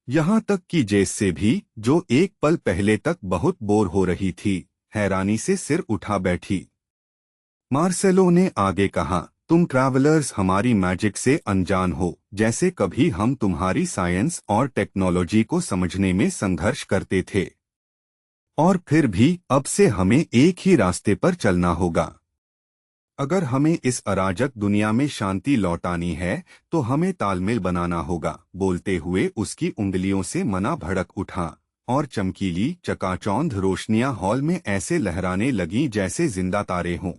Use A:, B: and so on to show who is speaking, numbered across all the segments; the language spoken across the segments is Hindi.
A: यहाँ तक कि जेस से भी, जो एक पल पहले तक बहुत बोर हो रही थी, हैरानी से सिर उठा बैठी। मार्सेलो ने आगे कहा, तुम ट्रैवलर्स हमारी मैजिक से अनजान हो, जैसे कभी हम तुम्हारी साइंस और टेक्नोलॉजी को समझने में संघर्ष करते थे। और फिर भी अब से हमें एक ही रास्ते पर चलना होगा। अगर हमें इस अराजक दुनिया में शांति लौटानी है तो हमें तालमेल बनाना होगा। बोलते हुए उसकी उंगलियों से मना भड़क उठा और चमकीली चकाचौंध रोशनियां हॉल में ऐसे लहराने लगीं जैसे जिंदा तारे हों।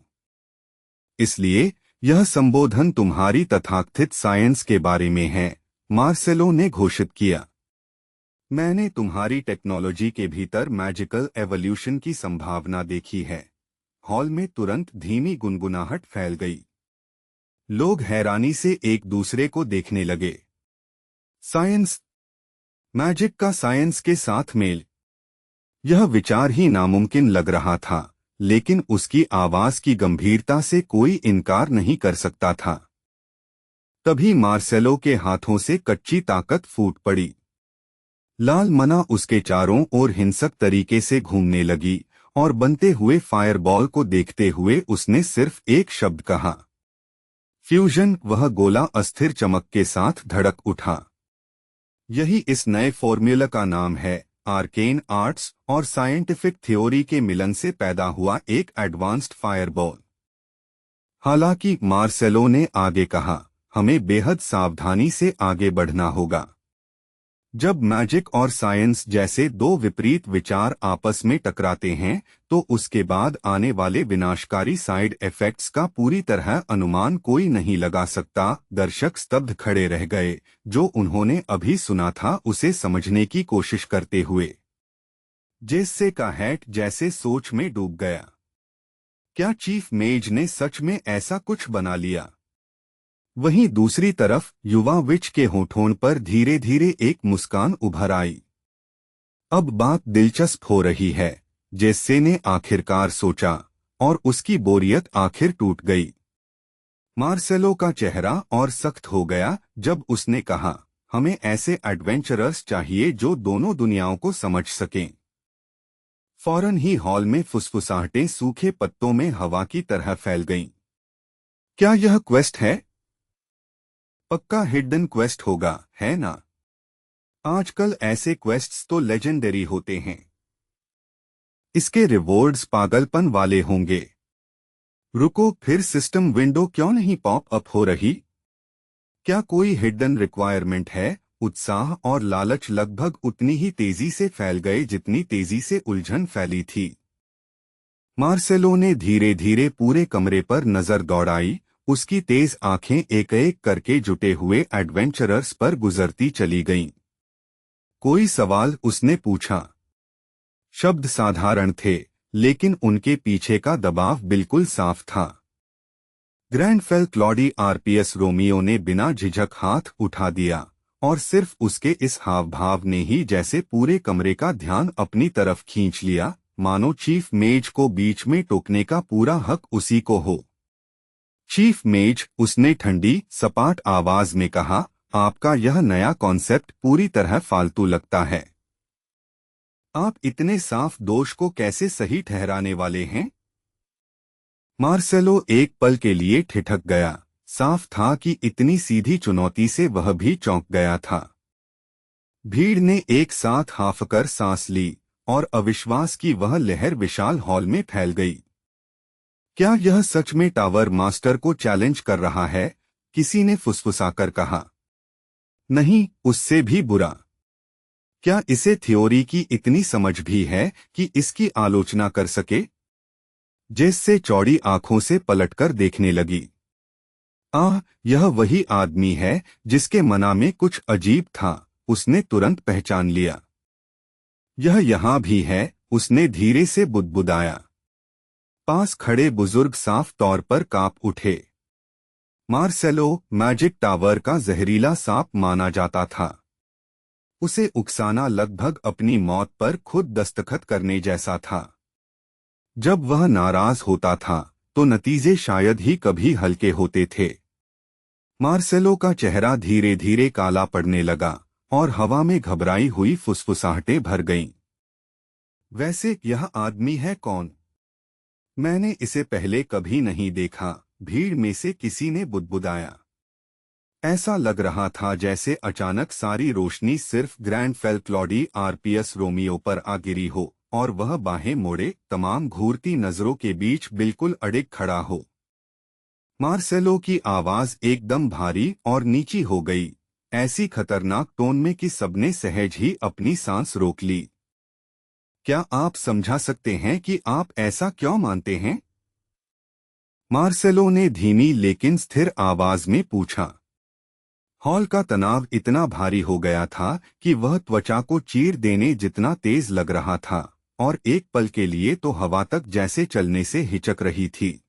A: इसलिए यह संबोधन तुम्हारी तथाकथित साइंस के बारे में है, मार्सेलो ने घोषित किया। मैंने तुम्हारी टेक्नोलॉजी के भीतर मैजिकल एवोल्यूशन की संभावना देखी है। हॉल में तुरंत धीमी गुनगुनाहट फैल गई। लोग हैरानी से एक दूसरे को देखने लगे। साइंस, मैजिक का साइंस के साथ मेल, यह विचार ही नामुमकिन लग रहा था, लेकिन उसकी आवाज की गंभीरता से कोई इनकार नहीं कर सकता था। तभी मार्सेलो के हाथों से कच्ची ताकत फूट पड़ी। लाल मना उसके चारों ओर हिंसक तरीके से घूमने लगी और बनते हुए फायरबॉल को देखते हुए उसने सिर्फ एक शब्द कहा, फ्यूजन। वह गोला अस्थिर चमक के साथ धड़क उठा। यही इस नए फॉर्मूला का नाम है। आर्केन आर्ट्स और साइंटिफिक थ्योरी के मिलन से पैदा हुआ एक एडवांस्ड फायरबॉल। हालांकि मार्सेलो ने आगे कहा, हमें बेहद सावधानी से आगे बढ़ना होगा। जब मैजिक और साइंस जैसे दो विपरीत विचार आपस में टकराते हैं तो उसके बाद आने वाले विनाशकारी साइड इफेक्ट्स का पूरी तरह अनुमान कोई नहीं लगा सकता। दर्शक स्तब्ध खड़े रह गए, जो उन्होंने अभी सुना था उसे समझने की कोशिश करते हुए। जेस्से का हैट जैसे सोच में डूब गया। क्या चीफ मेज ने सच में ऐसा कुछ बना लिया? वहीं दूसरी तरफ युवा विच के होठों पर धीरे धीरे एक मुस्कान उभर आई। अब बात दिलचस्प हो रही है, जेस्से ने आखिरकार सोचा, और उसकी बोरियत आखिर टूट गई। मार्सेलो का चेहरा और सख्त हो गया जब उसने कहा, हमें ऐसे एडवेंचरर्स चाहिए जो दोनों दुनियाओं को समझ सकें। फौरन ही हॉल में फुसफुसाहटें सूखे पत्तों में हवा की तरह फैल गईं। क्या यह क्वेस्ट है? पक्का हिडन क्वेस्ट होगा, है ना? आजकल ऐसे क्वेस्ट्स तो लेजेंडरी होते हैं। इसके रिवॉर्ड्स पागलपन वाले होंगे। रुको, फिर सिस्टम विंडो क्यों नहीं पॉप अप हो रही? क्या कोई हिडन रिक्वायरमेंट है? उत्साह और लालच लगभग उतनी ही तेजी से फैल गए जितनी तेजी से उलझन फैली थी। मार्सेलो ने धीरे धीरे पूरे कमरे पर नजर दौड़ाई। उसकी तेज आंखें एक एक करके जुटे हुए एडवेंचरर्स पर गुजरती चली गईं। कोई सवाल? उसने पूछा। शब्द साधारण थे, लेकिन उनके पीछे का दबाव बिल्कुल साफ था। ग्रैंडफेल क्लॉडी आरपीएस रोमियो ने बिना झिझक हाथ उठा दिया, और सिर्फ उसके इस हाव भाव ने ही जैसे पूरे कमरे का ध्यान अपनी तरफ खींच लिया, मानो चीफ मेज को बीच में टोकने का पूरा हक उसी को हो। चीफ मेज, उसने ठंडी सपाट आवाज में कहा, आपका यह नया कॉन्सेप्ट पूरी तरह फालतू लगता है। आप इतने साफ दोष को कैसे सही ठहराने वाले हैं? मार्सेलो एक पल के लिए ठिठक गया। साफ था कि इतनी सीधी चुनौती से वह भी चौंक गया था। भीड़ ने एक साथ हांफकर सांस ली, और अविश्वास की वह लहर विशाल हॉल में फैल गई। क्या यह सच में टावर मास्टर को चैलेंज कर रहा है? किसी ने फुसफुसाकर कहा। नहीं, उससे भी बुरा। क्या इसे थ्योरी की इतनी समझ भी है कि इसकी आलोचना कर सके? जेस्से चौड़ी आंखों से पलटकर देखने लगी। आह, यह वही आदमी है जिसके मना में कुछ अजीब था। उसने तुरंत पहचान लिया। यह यहाँ भी है, उसने धीरे से बुदबुदाया। पास खड़े बुजुर्ग साफ तौर पर कांप उठे। मार्सेलो मैजिक टावर का जहरीला सांप माना जाता था। उसे उकसाना लगभग अपनी मौत पर खुद दस्तखत करने जैसा था। जब वह नाराज होता था तो नतीजे शायद ही कभी हल्के होते थे। मार्सेलो का चेहरा धीरे धीरे काला पड़ने लगा, और हवा में घबराई हुई फुसफुसाहटें भर गईं। वैसे यह आदमी है कौन? मैंने इसे पहले कभी नहीं देखा, भीड़ में से किसी ने बुदबुदाया। ऐसा लग रहा था जैसे अचानक सारी रोशनी सिर्फ grand fail Claude RPS Romeo पर आ गिरी हो और वह बाहें मोड़े तमाम घूरती नजरों के बीच बिल्कुल अड़िग खड़ा हो। मार्सेलो की आवाज एकदम भारी और नीची हो गई, ऐसी खतरनाक टोन में कि सबने सहज ही अपनी सांस रोक ली। क्या आप समझा सकते हैं कि आप ऐसा क्यों मानते हैं? मार्सेलो ने धीमी लेकिन स्थिर आवाज में पूछा। हॉल का तनाव इतना भारी हो गया था कि वह त्वचा को चीर देने जितना तेज लग रहा था, और एक पल के लिए तो हवा तक जैसे चलने से हिचक रही थी।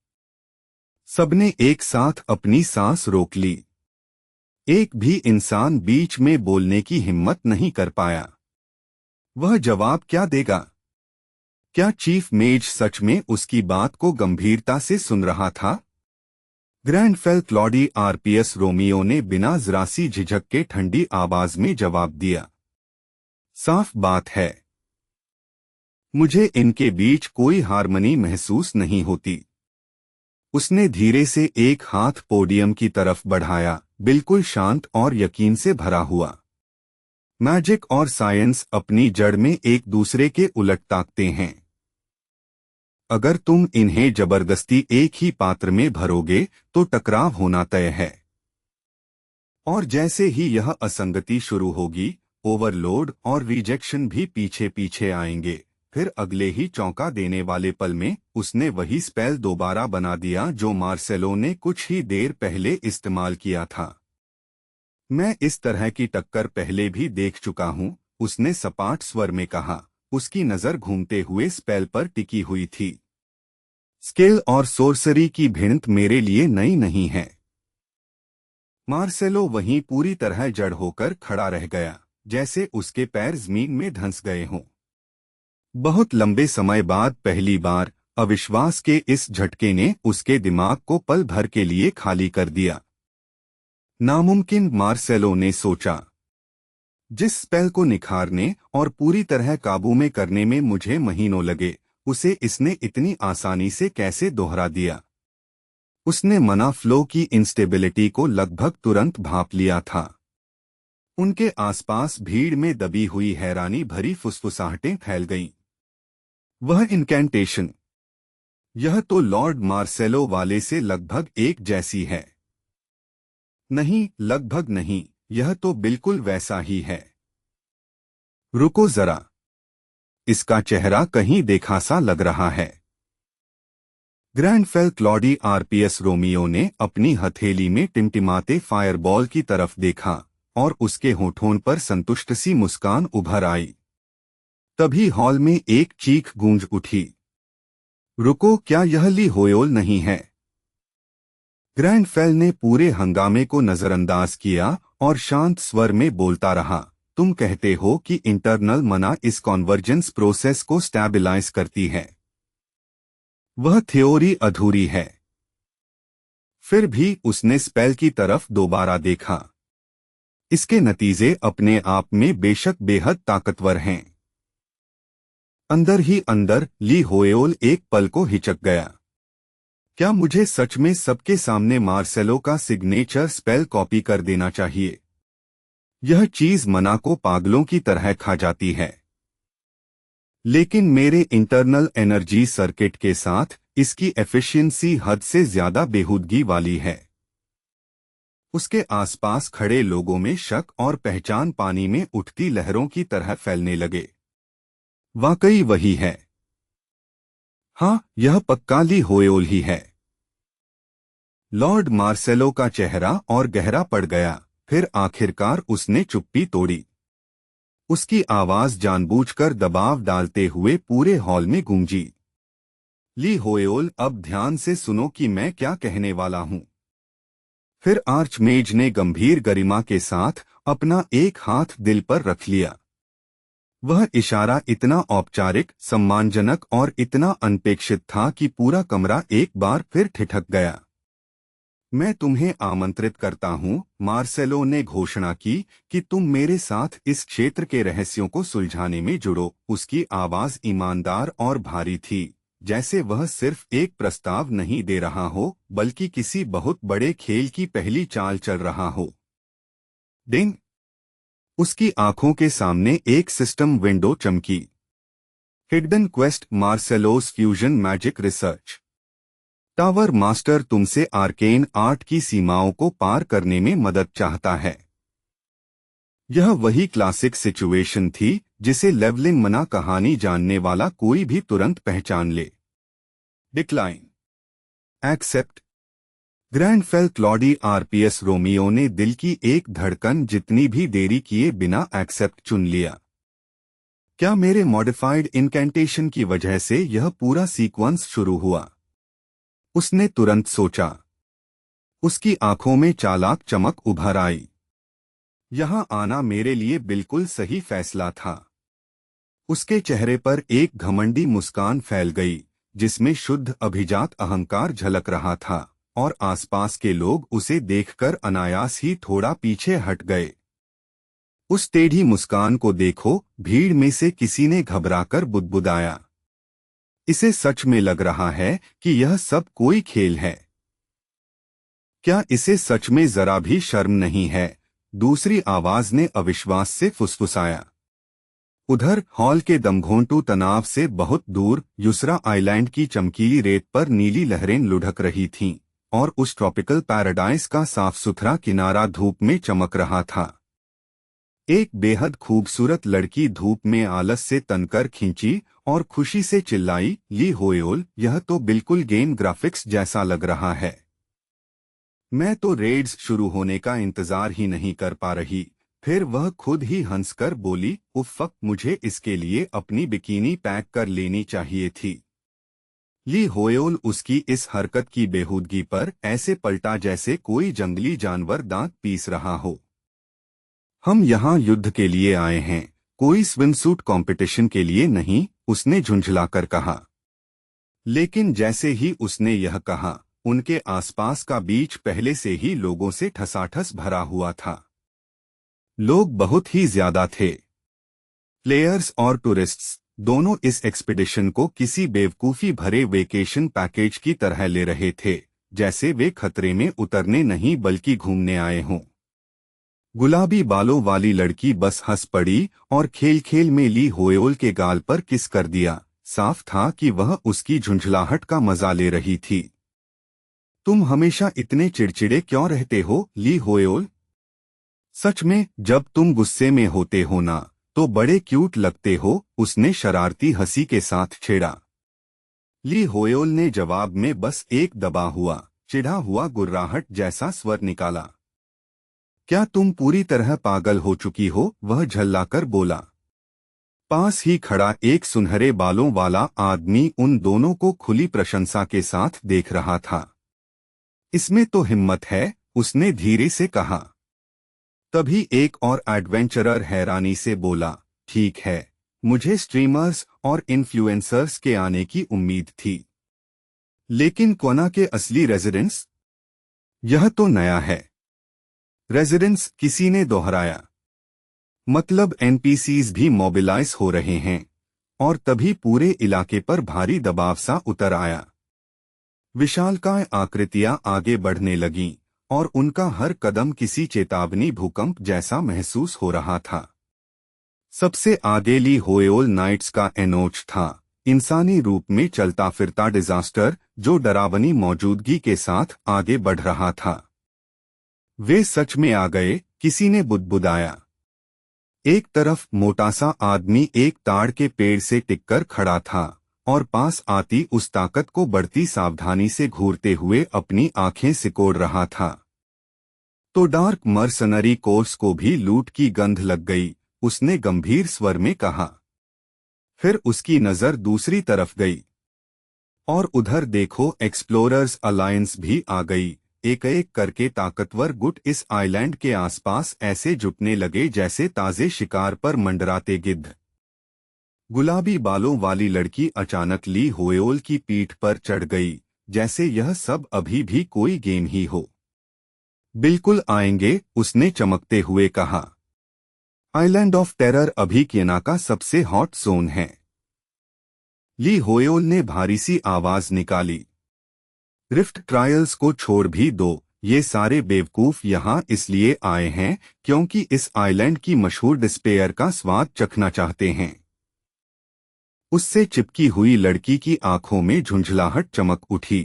A: सबने एक साथ अपनी सांस रोक ली। एक भी इंसान बीच में बोलने की हिम्मत नहीं कर पाया। वह जवाब क्या देगा? क्या चीफ मेज सच में उसकी बात को गंभीरता से सुन रहा था? Grand fail Claude RPS Romeo ने बिना जरा सी झिझक के ठंडी आवाज में जवाब दिया। साफ बात है, मुझे इनके बीच कोई हार्मनी महसूस नहीं होती। उसने धीरे से एक हाथ पोडियम की तरफ बढ़ाया, बिल्कुल शांत और यकीन से भरा हुआ। मैजिक और साइंस अपनी जड़ में एक दूसरे के उलट ताकते हैं। अगर तुम इन्हें जबरदस्ती एक ही पात्र में भरोगे तो टकराव होना तय है। और जैसे ही यह असंगति शुरू होगी, ओवरलोड और रिजेक्शन भी पीछे पीछे आएंगे। फिर अगले ही चौंका देने वाले पल में उसने वही स्पेल दोबारा बना दिया जो मार्सेलो ने कुछ ही देर पहले इस्तेमाल किया था। मैं इस तरह की टक्कर पहले भी देख चुका हूं, उसने सपाट स्वर में कहा। उसकी नजर घूमते हुए स्पेल पर टिकी हुई थी। स्किल और सोर्सरी की भिड़ंत मेरे लिए नई नहीं है। मार्सेलो वहीं पूरी तरह जड़ होकर खड़ा रह गया, जैसे उसके पैर जमीन में धंस गए हों। बहुत लंबे समय बाद पहली बार अविश्वास के इस झटके ने उसके दिमाग को पल भर के लिए खाली कर दिया। नामुमकिन, मार्सेलो ने सोचा। जिस स्पेल को निखारने और पूरी तरह काबू में करने में मुझे महीनों लगे, उसे इसने इतनी आसानी से कैसे दोहरा दिया? उसने मना फ्लो की इंस्टेबिलिटी को लगभग तुरंत भांप लिया था। उनके आसपास भीड़ में दबी हुई हैरानी भरी फुसफुसाहटें फैल गईं। वह इनकैंटेशन, यह तो लॉर्ड मार्सेलो वाले से लगभग एक जैसी है। नहीं, लगभग नहीं, यह तो बिल्कुल वैसा ही है। रुको जरा, इसका चेहरा कहीं देखा सा लग रहा है। Grand fail Claude RPS Romeo ने अपनी हथेली में टिमटिमाते फायरबॉल की तरफ देखा और उसके होठों पर संतुष्ट सी मुस्कान उभर आई। तभी हॉल में एक चीख गूंज उठी। रुको, क्या यह ली होयोल नहीं है? ग्रैंड फेल ने पूरे हंगामे को नजरअंदाज किया और शांत स्वर में बोलता रहा। तुम कहते हो कि इंटरनल मना इस कॉन्वर्जेंस प्रोसेस को स्टैबिलाइज करती है। वह थ्योरी अधूरी है। फिर भी उसने स्पेल की तरफ दोबारा देखा। इसके नतीजे अपने आप में बेशक बेहद ताकतवर हैं। अंदर ही अंदर ली होयोल एक पल को हिचक गया। क्या मुझे सच में सबके सामने मार्सेलो का सिग्नेचर स्पेल कॉपी कर देना चाहिए? यह चीज मना को पागलों की तरह खा जाती है। लेकिन मेरे इंटरनल एनर्जी सर्किट के साथ इसकी एफिशिएंसी हद से ज्यादा बेहूदगी वाली है। उसके आसपास खड़े लोगों में शक और पहचान पानी में उठती लहरों की तरह फैलने लगे। वाकई वही है। हाँ, यह पक्का ली होयोल ही है। लॉर्ड मार्सेलो का चेहरा और गहरा पड़ गया। फिर आखिरकार उसने चुप्पी तोड़ी। उसकी आवाज जानबूझकर दबाव डालते हुए पूरे हॉल में गूंजी। ली होयोल, अब ध्यान से सुनो कि मैं क्या कहने वाला हूं। फिर आर्चमेज ने गंभीर गरिमा के साथ अपना एक हाथ दिल पर रख लिया। वह इशारा इतना औपचारिक, सम्मानजनक और इतना अनपेक्षित था कि पूरा कमरा एक बार फिर ठिठक गया। मैं तुम्हें आमंत्रित करता हूँ, मार्सेलो ने घोषणा की, कि तुम मेरे साथ इस क्षेत्र के रहस्यों को सुलझाने में जुड़ो। उसकी आवाज ईमानदार और भारी थी, जैसे वह सिर्फ एक प्रस्ताव नहीं दे रहा हो, बल्कि किसी बहुत बड़े खेल की पहली चाल चल रहा हो। डिंग! उसकी आंखों के सामने एक सिस्टम विंडो चमकी। Hidden quest, Marcelo's fusion magic research tower master तुमसे आर्केन आर्ट की सीमाओं को पार करने में मदद चाहता है। यह वही क्लासिक सिचुएशन थी जिसे लेवलिंग मना कहानी जानने वाला कोई भी तुरंत पहचान ले। Decline, accept. Grand fail Claude RPS Romeo ने दिल की एक धड़कन जितनी भी देरी किए बिना एक्सेप्ट चुन लिया। क्या मेरे मॉडिफाइड इनकैंटेशन की वजह से यह पूरा सीक्वेंस शुरू हुआ? उसने तुरंत सोचा। उसकी आंखों में चालाक चमक उभर आई। यहां आना मेरे लिए बिल्कुल सही फैसला था। उसके चेहरे पर एक घमंडी मुस्कान फैल गई, जिसमें शुद्ध अभिजात अहंकार झलक रहा था, और आसपास के लोग उसे देखकर अनायास ही थोड़ा पीछे हट गए। उस टेढ़ी मुस्कान को देखो, भीड़ में से किसी ने घबराकर बुदबुदाया। इसे सच में लग रहा है कि यह सब कोई खेल है। क्या इसे सच में जरा भी शर्म नहीं है? दूसरी आवाज ने अविश्वास से फुसफुसाया। उधर हॉल के दमघोंटू तनाव से बहुत दूर युसरा आइलैंड की चमकीली रेत पर नीली लहरें लुढ़क रही थीं, और उस ट्रॉपिकल पैराडाइज का साफ सुथरा किनारा धूप में चमक रहा था। एक बेहद खूबसूरत लड़की धूप में आलस से तनकर खींची और खुशी से चिल्लाई, ली होयोल, यह तो बिल्कुल गेम ग्राफिक्स जैसा लग रहा है। मैं तो रेड्स शुरू होने का इंतजार ही नहीं कर पा रही। फिर वह खुद ही हंसकर बोली, उफ़, मुझे इसके लिए अपनी बिकीनी पैक कर लेनी चाहिए थी। ली होयोल उसकी इस हरकत की बेहूदगी पर ऐसे पलटा जैसे कोई जंगली जानवर दांत पीस रहा हो। हम यहाँ युद्ध के लिए आए हैं, कोई स्विमसूट कंपटीशन के लिए नहीं, उसने झुंझलाकर कहा। लेकिन जैसे ही उसने यह कहा, उनके आसपास का बीच पहले से ही लोगों से ठसाठस भरा हुआ था। लोग बहुत ही ज्यादा थे। प्लेयर्स और टूरिस्ट्स दोनों इस एक्सपीडिशन को किसी बेवकूफी भरे वेकेशन पैकेज की तरह ले रहे थे, जैसे वे खतरे में उतरने नहीं बल्कि घूमने आए हों। गुलाबी बालों वाली लड़की बस हंस पड़ी और खेल खेल में ली होयोल के गाल पर किस कर दिया। साफ था कि वह उसकी झुंझलाहट का मजा ले रही थी। तुम हमेशा इतने चिड़चिड़े क्यों रहते हो, ली होयोल? सच में, जब तुम गुस्से में होते हो ना, तो बड़े क्यूट लगते हो, उसने शरारती हंसी के साथ छेड़ा। ली होयोल ने जवाब में बस एक दबा हुआ, चिढ़ा हुआ गुर्राहट जैसा स्वर निकाला। क्या तुम पूरी तरह पागल हो चुकी हो? वह झल्लाकर बोला। पास ही खड़ा एक सुनहरे बालों वाला आदमी उन दोनों को खुली प्रशंसा के साथ देख रहा था। इसमें तो हिम्मत है, उसने धीरे से कहा। तभी एक और एडवेंचरर हैरानी से बोला, ठीक है, मुझे स्ट्रीमर्स और इन्फ्लुएंसर्स के आने की उम्मीद थी, लेकिन कोना के असली रेजिडेंट्स? यह तो नया है। रेजिडेंट्स, किसी ने दोहराया। मतलब एनपीसीज भी मोबिलाइज हो रहे हैं। और तभी पूरे इलाके पर भारी दबाव सा उतर आया। विशालकाय आकृतियां आगे बढ़ने लगीं, और उनका हर कदम किसी चेतावनी भूकंप जैसा महसूस हो रहा था। सबसे आगे ली होयोल नाइट्स का एनोच था, इंसानी रूप में चलता फिरता डिजास्टर, जो डरावनी मौजूदगी के साथ आगे बढ़ रहा था। वे सच में आ गए, किसी ने बुदबुदाया। एक तरफ मोटा सा आदमी एक ताड़ के पेड़ से टिककर खड़ा था, और पास आती उस ताकत को बढ़ती सावधानी से घूरते हुए अपनी आंखें सिकोड़ रहा था। तो डार्क मर्सनरी कोर्स को भी लूट की गंध लग गई, उसने गंभीर स्वर में कहा। फिर उसकी नजर दूसरी तरफ गई। और उधर देखो, एक्सप्लोरर्स अलायंस भी आ गई। एक एक करके ताकतवर गुट इस आइलैंड के आसपास ऐसे जुटने लगे जैसे ताजे शिकार पर मंडराते गिद्ध। गुलाबी बालों वाली लड़की अचानक ली होयोल की पीठ पर चढ़ गई, जैसे यह सब अभी भी कोई गेम ही हो। बिल्कुल आएंगे, उसने चमकते हुए कहा। आइलैंड ऑफ टेरर अभी केना का सबसे हॉट जोन है। ली होयोल ने भारी सी आवाज निकाली। रिफ्ट ट्रायल्स को छोड़ भी दो, ये सारे बेवकूफ यहाँ इसलिए आए हैं क्योंकि इस आइलैंड की मशहूर डिस्पेयर का स्वाद चखना चाहते हैं। उससे चिपकी हुई लड़की की आंखों में झुंझलाहट चमक उठी।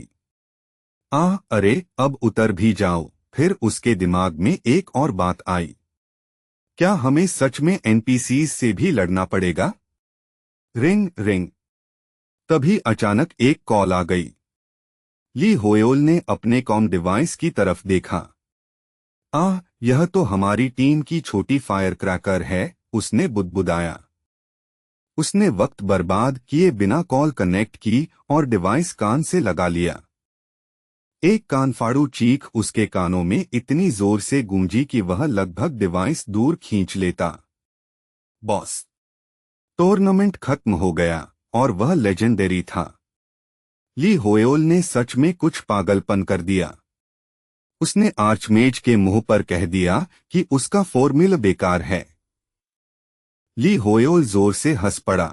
A: अरे अब उतर भी जाओ। फिर उसके दिमाग में एक और बात आई। क्या हमें सच में एनपीसीज से भी लड़ना पड़ेगा? Ring ring. तभी अचानक एक कॉल आ गई। ली होयोल ने अपने कॉम डिवाइस की तरफ देखा। यह तो हमारी टीम की छोटी फायर क्रैकर है, उसने बुदबुदाया। उसने वक्त बर्बाद किए बिना कॉल कनेक्ट की और डिवाइस कान से लगा लिया। एक कानफाड़ू चीख उसके कानों में इतनी जोर से गूंजी कि वह लगभग डिवाइस दूर खींच लेता। बॉस, टूर्नामेंट खत्म हो गया और वह लेजेंडरी था। ली होयोल ने सच में कुछ पागलपन कर दिया। उसने आर्चमेज के मुंह पर कह दिया कि उसका फॉर्मूला बेकार है। ली होयोल जोर से हंस पड़ा।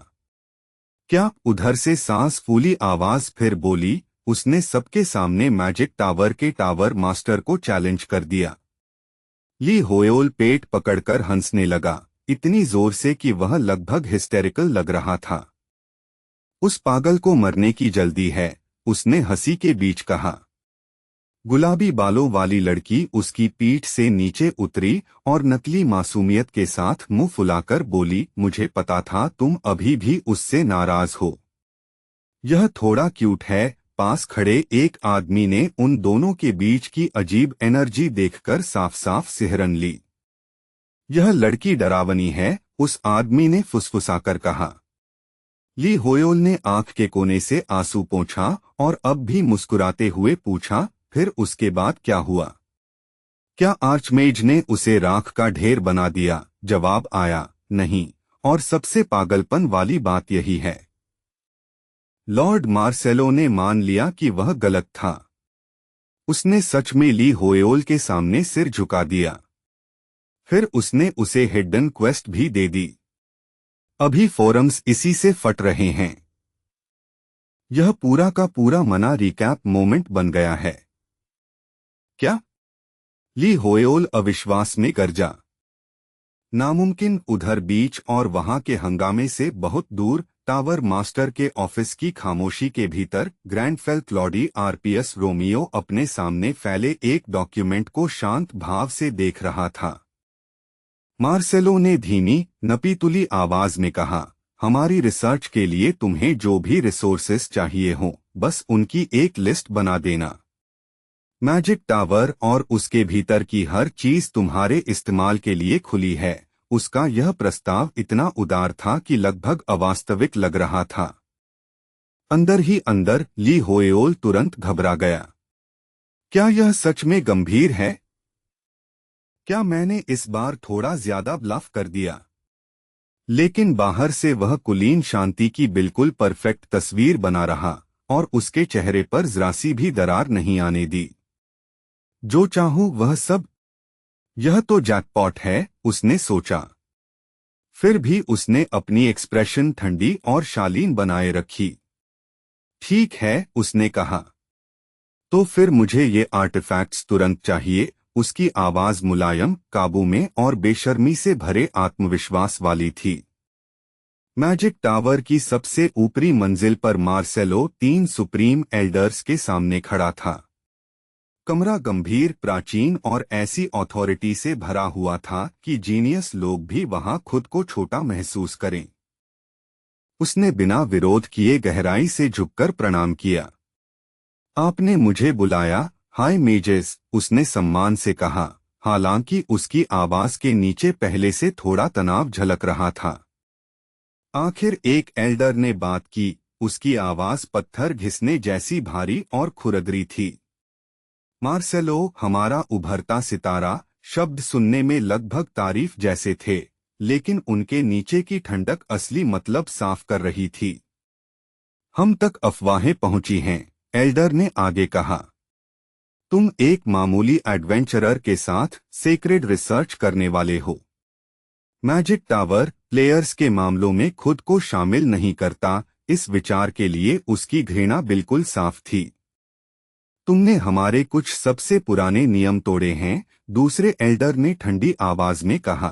A: क्या? उधर से सांस फूली आवाज फिर बोली। उसने सबके सामने मैजिक टावर के टावर मास्टर को चैलेंज कर दिया। ली होयोल पेट पकड़कर हंसने लगा, इतनी जोर से कि वह लगभग हिस्टेरिकल लग रहा था। उस पागल को मरने की जल्दी है, उसने हंसी के बीच कहा। गुलाबी बालों वाली लड़की उसकी पीठ से नीचे उतरी और नकली मासूमियत के साथ मुंह फुलाकर बोली, मुझे पता था तुम अभी भी उससे नाराज हो। यह थोड़ा क्यूट है। पास खड़े एक आदमी ने उन दोनों के बीच की अजीब एनर्जी देखकर साफ साफ सिहरन ली। यह लड़की डरावनी है, उस आदमी ने फुसफुसाकर कहा। ली होयोल ने आंख के कोने से आंसू पोंछा और अब भी मुस्कुराते हुए पूछा, फिर उसके बाद क्या हुआ? क्या आर्चमेज ने उसे राख का ढेर बना दिया? जवाब आया, नहीं। और सबसे पागलपन वाली बात यही है, लॉर्ड मार्सेलो ने मान लिया कि वह गलत था। उसने सच में ली होयोल के सामने सिर झुका दिया। फिर उसने उसे हिडन क्वेस्ट भी दे दी। अभी फोरम्स इसी से फट रहे हैं। यह पूरा का पूरा मना रिकैप मोमेंट बन गया है। क्या? ली होयोल अविश्वास में गरजा। नामुमकिन। उधर बीच और वहां के हंगामे से बहुत दूर टावर मास्टर के ऑफिस की खामोशी के भीतर ग्रैंडफेल क्लॉडी आरपीएस रोमियो अपने सामने फैले एक डॉक्यूमेंट को शांत भाव से देख रहा था। मार्सेलो ने धीमी नपीतुली आवाज में कहा, हमारी रिसर्च के लिए तुम्हें जो भी रिसोर्सेस चाहिए हों, बस उनकी एक लिस्ट बना देना। मैजिक टावर और उसके भीतर की हर चीज तुम्हारे इस्तेमाल के लिए खुली है। उसका यह प्रस्ताव इतना उदार था कि लगभग अवास्तविक लग रहा था। अंदर ही अंदर ली होयोल तुरंत घबरा गया। क्या यह सच में गंभीर है? क्या मैंने इस बार थोड़ा ज्यादा ब्लफ कर दिया? लेकिन बाहर से वह कुलीन शांति की बिल्कुल परफेक्ट तस्वीर बना रहा और उसके चेहरे पर जरा सी भी दरार नहीं आने दी। जो चाहूं वह सब। यह तो जैकपॉट है, उसने सोचा। फिर भी उसने अपनी एक्सप्रेशन ठंडी और शालीन बनाए रखी। ठीक है, उसने कहा। तो फिर मुझे ये आर्टिफैक्ट्स तुरंत चाहिए। उसकी आवाज मुलायम, काबू में और बेशर्मी से भरे आत्मविश्वास वाली थी। मैजिक टावर की सबसे ऊपरी मंजिल पर मार्सेलो 3 सुप्रीम एल्डर्स के सामने खड़ा था। कमरा गंभीर, प्राचीन और ऐसी अथॉरिटी से भरा हुआ था कि जीनियस लोग भी वहां खुद को छोटा महसूस करें। उसने बिना विरोध किए गहराई से झुककर प्रणाम किया। आपने मुझे बुलाया? हाय मेजेस, उसने सम्मान से कहा, हालांकि उसकी आवाज के नीचे पहले से थोड़ा तनाव झलक रहा था। आखिर एक एल्डर ने बात की। उसकी आवाज पत्थर घिसने जैसी भारी और खुरदरी थी। मार्सेलो, हमारा उभरता सितारा। शब्द सुनने में लगभग तारीफ जैसे थे, लेकिन उनके नीचे की ठंडक असली मतलब साफ कर रही थी। हम तक अफवाहें पहुंची हैं, एल्डर ने आगे कहा। तुम एक मामूली एडवेंचरर के साथ सेक्रेड रिसर्च करने वाले हो। मैजिक टावर प्लेयर्स के मामलों में खुद को शामिल नहीं करता, इस विचार के लिए उसकी घृणा बिल्कुल साफ थी। तुमने हमारे कुछ सबसे पुराने नियम तोड़े हैं, दूसरे एल्डर ने ठंडी आवाज में कहा।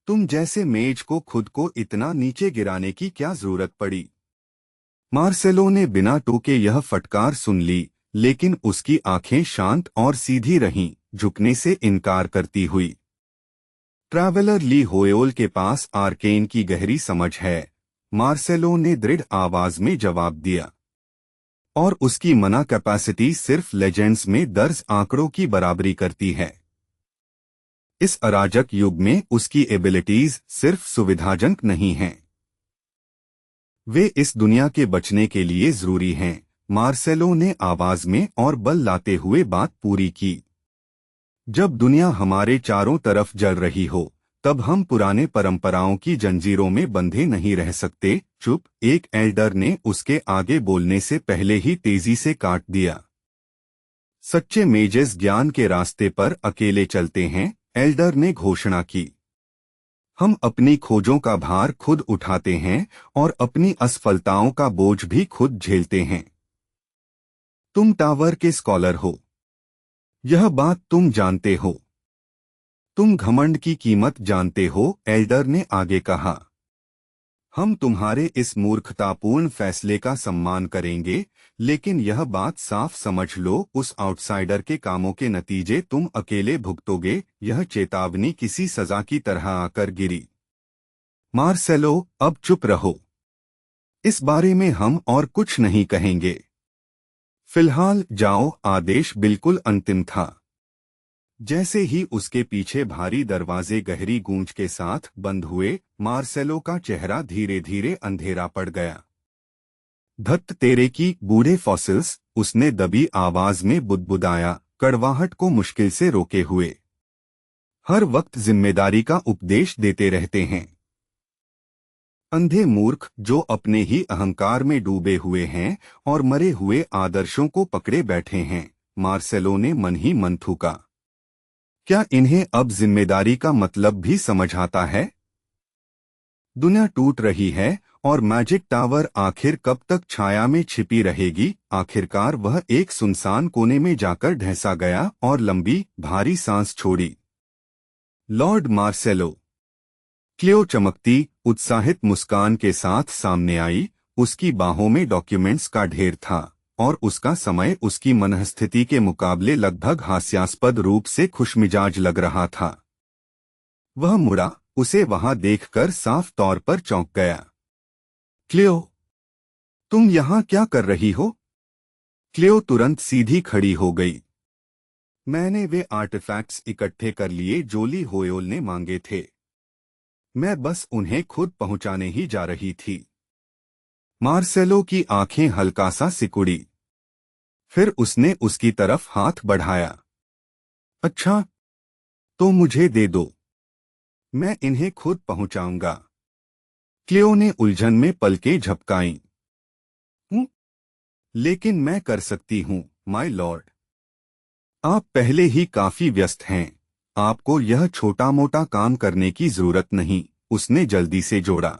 A: तुम जैसे मेज को खुद को इतना नीचे गिराने की क्या जरूरत पड़ी? मार्सेलो ने बिना टोके यह फटकार सुन ली, लेकिन उसकी आंखें शांत और सीधी रहीं, झुकने से इनकार करती हुई। ट्रैवलर ली होयोल के पास आर्केन की गहरी समझ है, मार्सेलो ने दृढ़ आवाज में जवाब दिया। और उसकी मना कैपेसिटी सिर्फ लेजेंड्स में दर्ज आंकड़ों की बराबरी करती है। इस अराजक युग में उसकी एबिलिटीज सिर्फ सुविधाजनक नहीं हैं, वे इस दुनिया के बचने के लिए जरूरी हैं। मार्सेलो ने आवाज में और बल लाते हुए बात पूरी की। जब दुनिया हमारे चारों तरफ जल रही हो, तब हम पुराने परंपराओं की जंजीरों में बंधे नहीं रह सकते। चुप, एक एल्डर ने उसके आगे बोलने से पहले ही तेजी से काट दिया। सच्चे मेजेस ज्ञान के रास्ते पर अकेले चलते हैं, एल्डर ने घोषणा की। हम अपनी खोजों का भार खुद उठाते हैं और अपनी असफलताओं का बोझ भी खुद झेलते हैं। तुम टावर के स्कॉलर हो, यह बात तुम जानते हो। तुम घमंड की कीमत जानते हो, एल्डर ने आगे कहा। हम तुम्हारे इस मूर्खतापूर्ण फैसले का सम्मान करेंगे, लेकिन यह बात साफ समझ लो, उस आउटसाइडर के कामों के नतीजे तुम अकेले भुगतोगे। यह चेतावनी किसी सजा की तरह आकर गिरी। मार्सेलो, अब चुप रहो। इस बारे में हम और कुछ नहीं कहेंगे। फिलहाल जाओ। आदेश बिल्कुल अंतिम था। जैसे ही उसके पीछे भारी दरवाजे गहरी गूंज के साथ बंद हुए, मार्सेलो का चेहरा धीरे धीरे अंधेरा पड़ गया। धत्त तेरे की बूढ़े फॉसिल्स, उसने दबी आवाज में बुदबुदाया, कड़वाहट को मुश्किल से रोके हुए। हर वक्त जिम्मेदारी का उपदेश देते रहते हैं। अंधे मूर्ख जो अपने ही अहंकार में डूबे हुए हैं और मरे हुए आदर्शों को पकड़े बैठे हैं। मार्सेलो ने मन ही मन थूका। क्या इन्हें अब जिम्मेदारी का मतलब भी समझ आता है? दुनिया टूट रही है और मैजिक टावर आखिर कब तक छाया में छिपी रहेगी? आखिरकार वह एक सुनसान कोने में जाकर ढहसा गया और लंबी भारी सांस छोड़ी। Lord Marcelo. क्लियो चमकती उत्साहित मुस्कान के साथ सामने आई। उसकी बाहों में डॉक्यूमेंट्स का ढेर था और उसका समय उसकी मनःस्थिति के मुकाबले लगभग हास्यास्पद रूप से खुशमिजाज लग रहा था। वह मुड़ा, उसे वहां देखकर साफ तौर पर चौंक गया। क्लियो, तुम यहां क्या कर रही हो? क्लियो तुरंत सीधी खड़ी हो गई। मैंने वे आर्टिफैक्ट्स इकट्ठे कर लिए जो ली होयोल ने मांगे थे। मैं बस उन्हें खुद पहुंचाने ही जा रही थी। मार्सेलो की आंखें हल्का सा सिकुड़ी। फिर उसने उसकी तरफ हाथ बढ़ाया। अच्छा, तो मुझे दे दो, मैं इन्हें खुद पहुंचाऊंगा। क्लियो ने उलझन में पलकें झपकाईं। लेकिन मैं कर सकती हूं, माय लॉर्ड। आप पहले ही काफी व्यस्त हैं, आपको यह छोटा मोटा काम करने की जरूरत नहीं, उसने जल्दी से जोड़ा।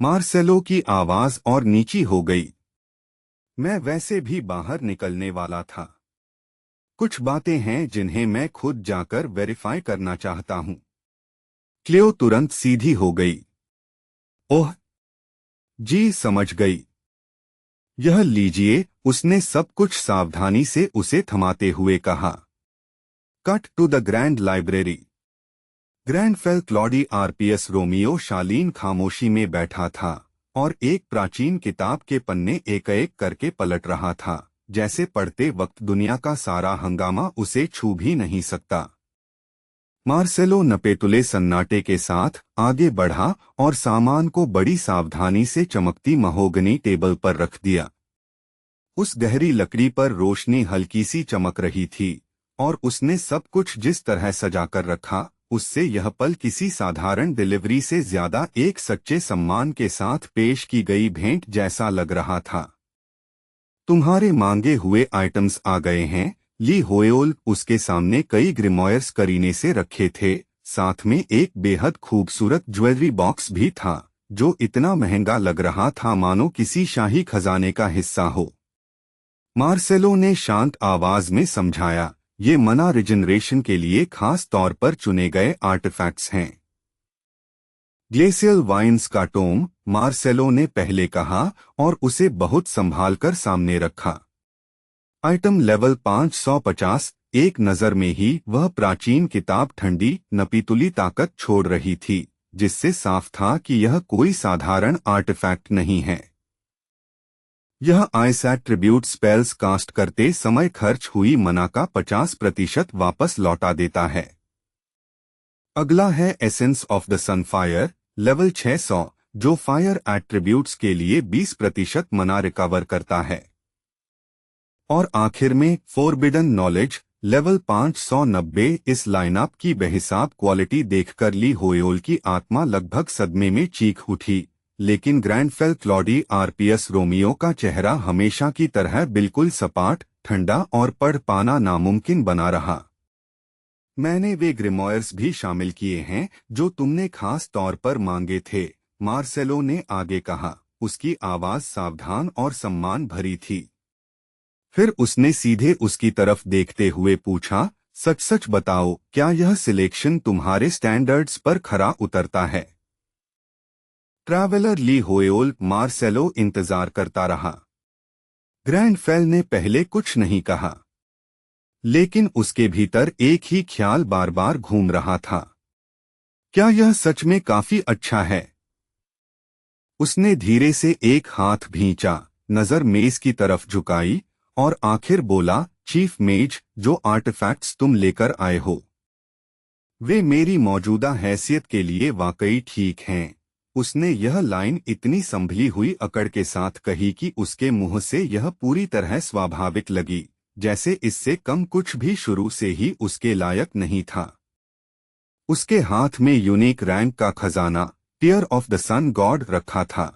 A: मार्सेलो की आवाज और नीची हो गई। मैं वैसे भी बाहर निकलने वाला था। कुछ बातें हैं जिन्हें मैं खुद जाकर वेरीफाई करना चाहता हूं। क्लियो तुरंत सीधी हो गई। ओह जी, समझ गई। यह लीजिए, उसने सब कुछ सावधानी से उसे थमाते हुए कहा। Cut to the grand library. Grand fail Claude RPS Romeo शालीन खामोशी में बैठा था और एक प्राचीन किताब के पन्ने एक एक करके पलट रहा था, जैसे पढ़ते वक्त दुनिया का सारा हंगामा उसे छू भी नहीं सकता। मार्सेलो नपेतुले सन्नाटे के साथ आगे बढ़ा और सामान को बड़ी सावधानी से चमकती महोगनी टेबल पर रख दिया। उस गहरी लकड़ी पर रोशनी हल्की सी चमक रही थी और उसने सब कुछ जिस तरह सजाकर रखा, उससे यह पल किसी साधारण डिलीवरी से ज्यादा एक सच्चे सम्मान के साथ पेश की गई भेंट जैसा लग रहा था। तुम्हारे मांगे हुए आइटम्स आ गए हैं, ली होयोल उसके सामने कई ग्रिमॉयर्स करीने से रखे थे, साथ में एक बेहद खूबसूरत ज्वेलरी बॉक्स भी था जो इतना महंगा लग रहा था मानो किसी शाही खजाने का हिस्सा हो। मार्सेलो ने शांत आवाज में समझाया, ये मना रिजनरेशन के लिए खास तौर पर चुने गए आर्टिफैक्ट्स हैं। ग्लेशियल वाइन्स का टोम, मार्सेलो ने पहले कहा और उसे बहुत संभालकर सामने रखा। Item level 550। एक नजर में ही वह प्राचीन किताब ठंडी नपीतुली ताकत छोड़ रही थी, जिससे साफ था कि यह कोई साधारण आर्टिफैक्ट नहीं है। यह आइस एट्रिब्यूट स्पेल्स कास्ट करते समय खर्च हुई मना का 50% वापस लौटा देता है। अगला है essence of the Sunfire, level 600, जो फायर एट्रिब्यूट्स के लिए 20% मना रिकवर करता है। और आखिर में फोरबिडन नॉलेज, लेवल 590। इस लाइनअप की बेहिसाब क्वालिटी देखकर ली होयोल की आत्मा लगभग सदमे में चीख उठी, लेकिन ग्रैंडफेल क्लॉडी आरपीएस रोमियो का चेहरा हमेशा की तरह बिल्कुल सपाट, ठंडा और पढ़ पाना नामुमकिन बना रहा। मैंने वे ग्रिमॉयर्स भी शामिल किए हैं जो तुमने खास तौर पर मांगे थे, मार्सेलो ने आगे कहा। उसकी आवाज सावधान और सम्मान भरी थी। फिर उसने सीधे उसकी तरफ देखते हुए पूछा, सच सच बताओ, क्या यह सिलेक्शन तुम्हारे स्टैंडर्ड्स पर खरा उतरता है? ट्रैवलर ली होयोल, मार्सेलो इंतजार करता रहा। ग्रैंडफेल ने पहले कुछ नहीं कहा, लेकिन उसके भीतर एक ही ख्याल बार बार घूम रहा था। क्या यह सच में काफी अच्छा है? उसने धीरे से एक हाथ भींचा, नजर मेज की तरफ झुकाई और आखिर बोला, चीफ मेज, जो आर्टिफैक्ट्स तुम लेकर आए हो वे मेरी मौजूदा हैसियत के लिए वाकई ठीक हैं। उसने यह लाइन इतनी संभली हुई अकड़ के साथ कही कि उसके मुंह से यह पूरी तरह स्वाभाविक लगी, जैसे इससे कम कुछ भी शुरू से ही उसके लायक नहीं था। उसके हाथ में यूनिक रैंक का खजाना, tear of the sun god, रखा था।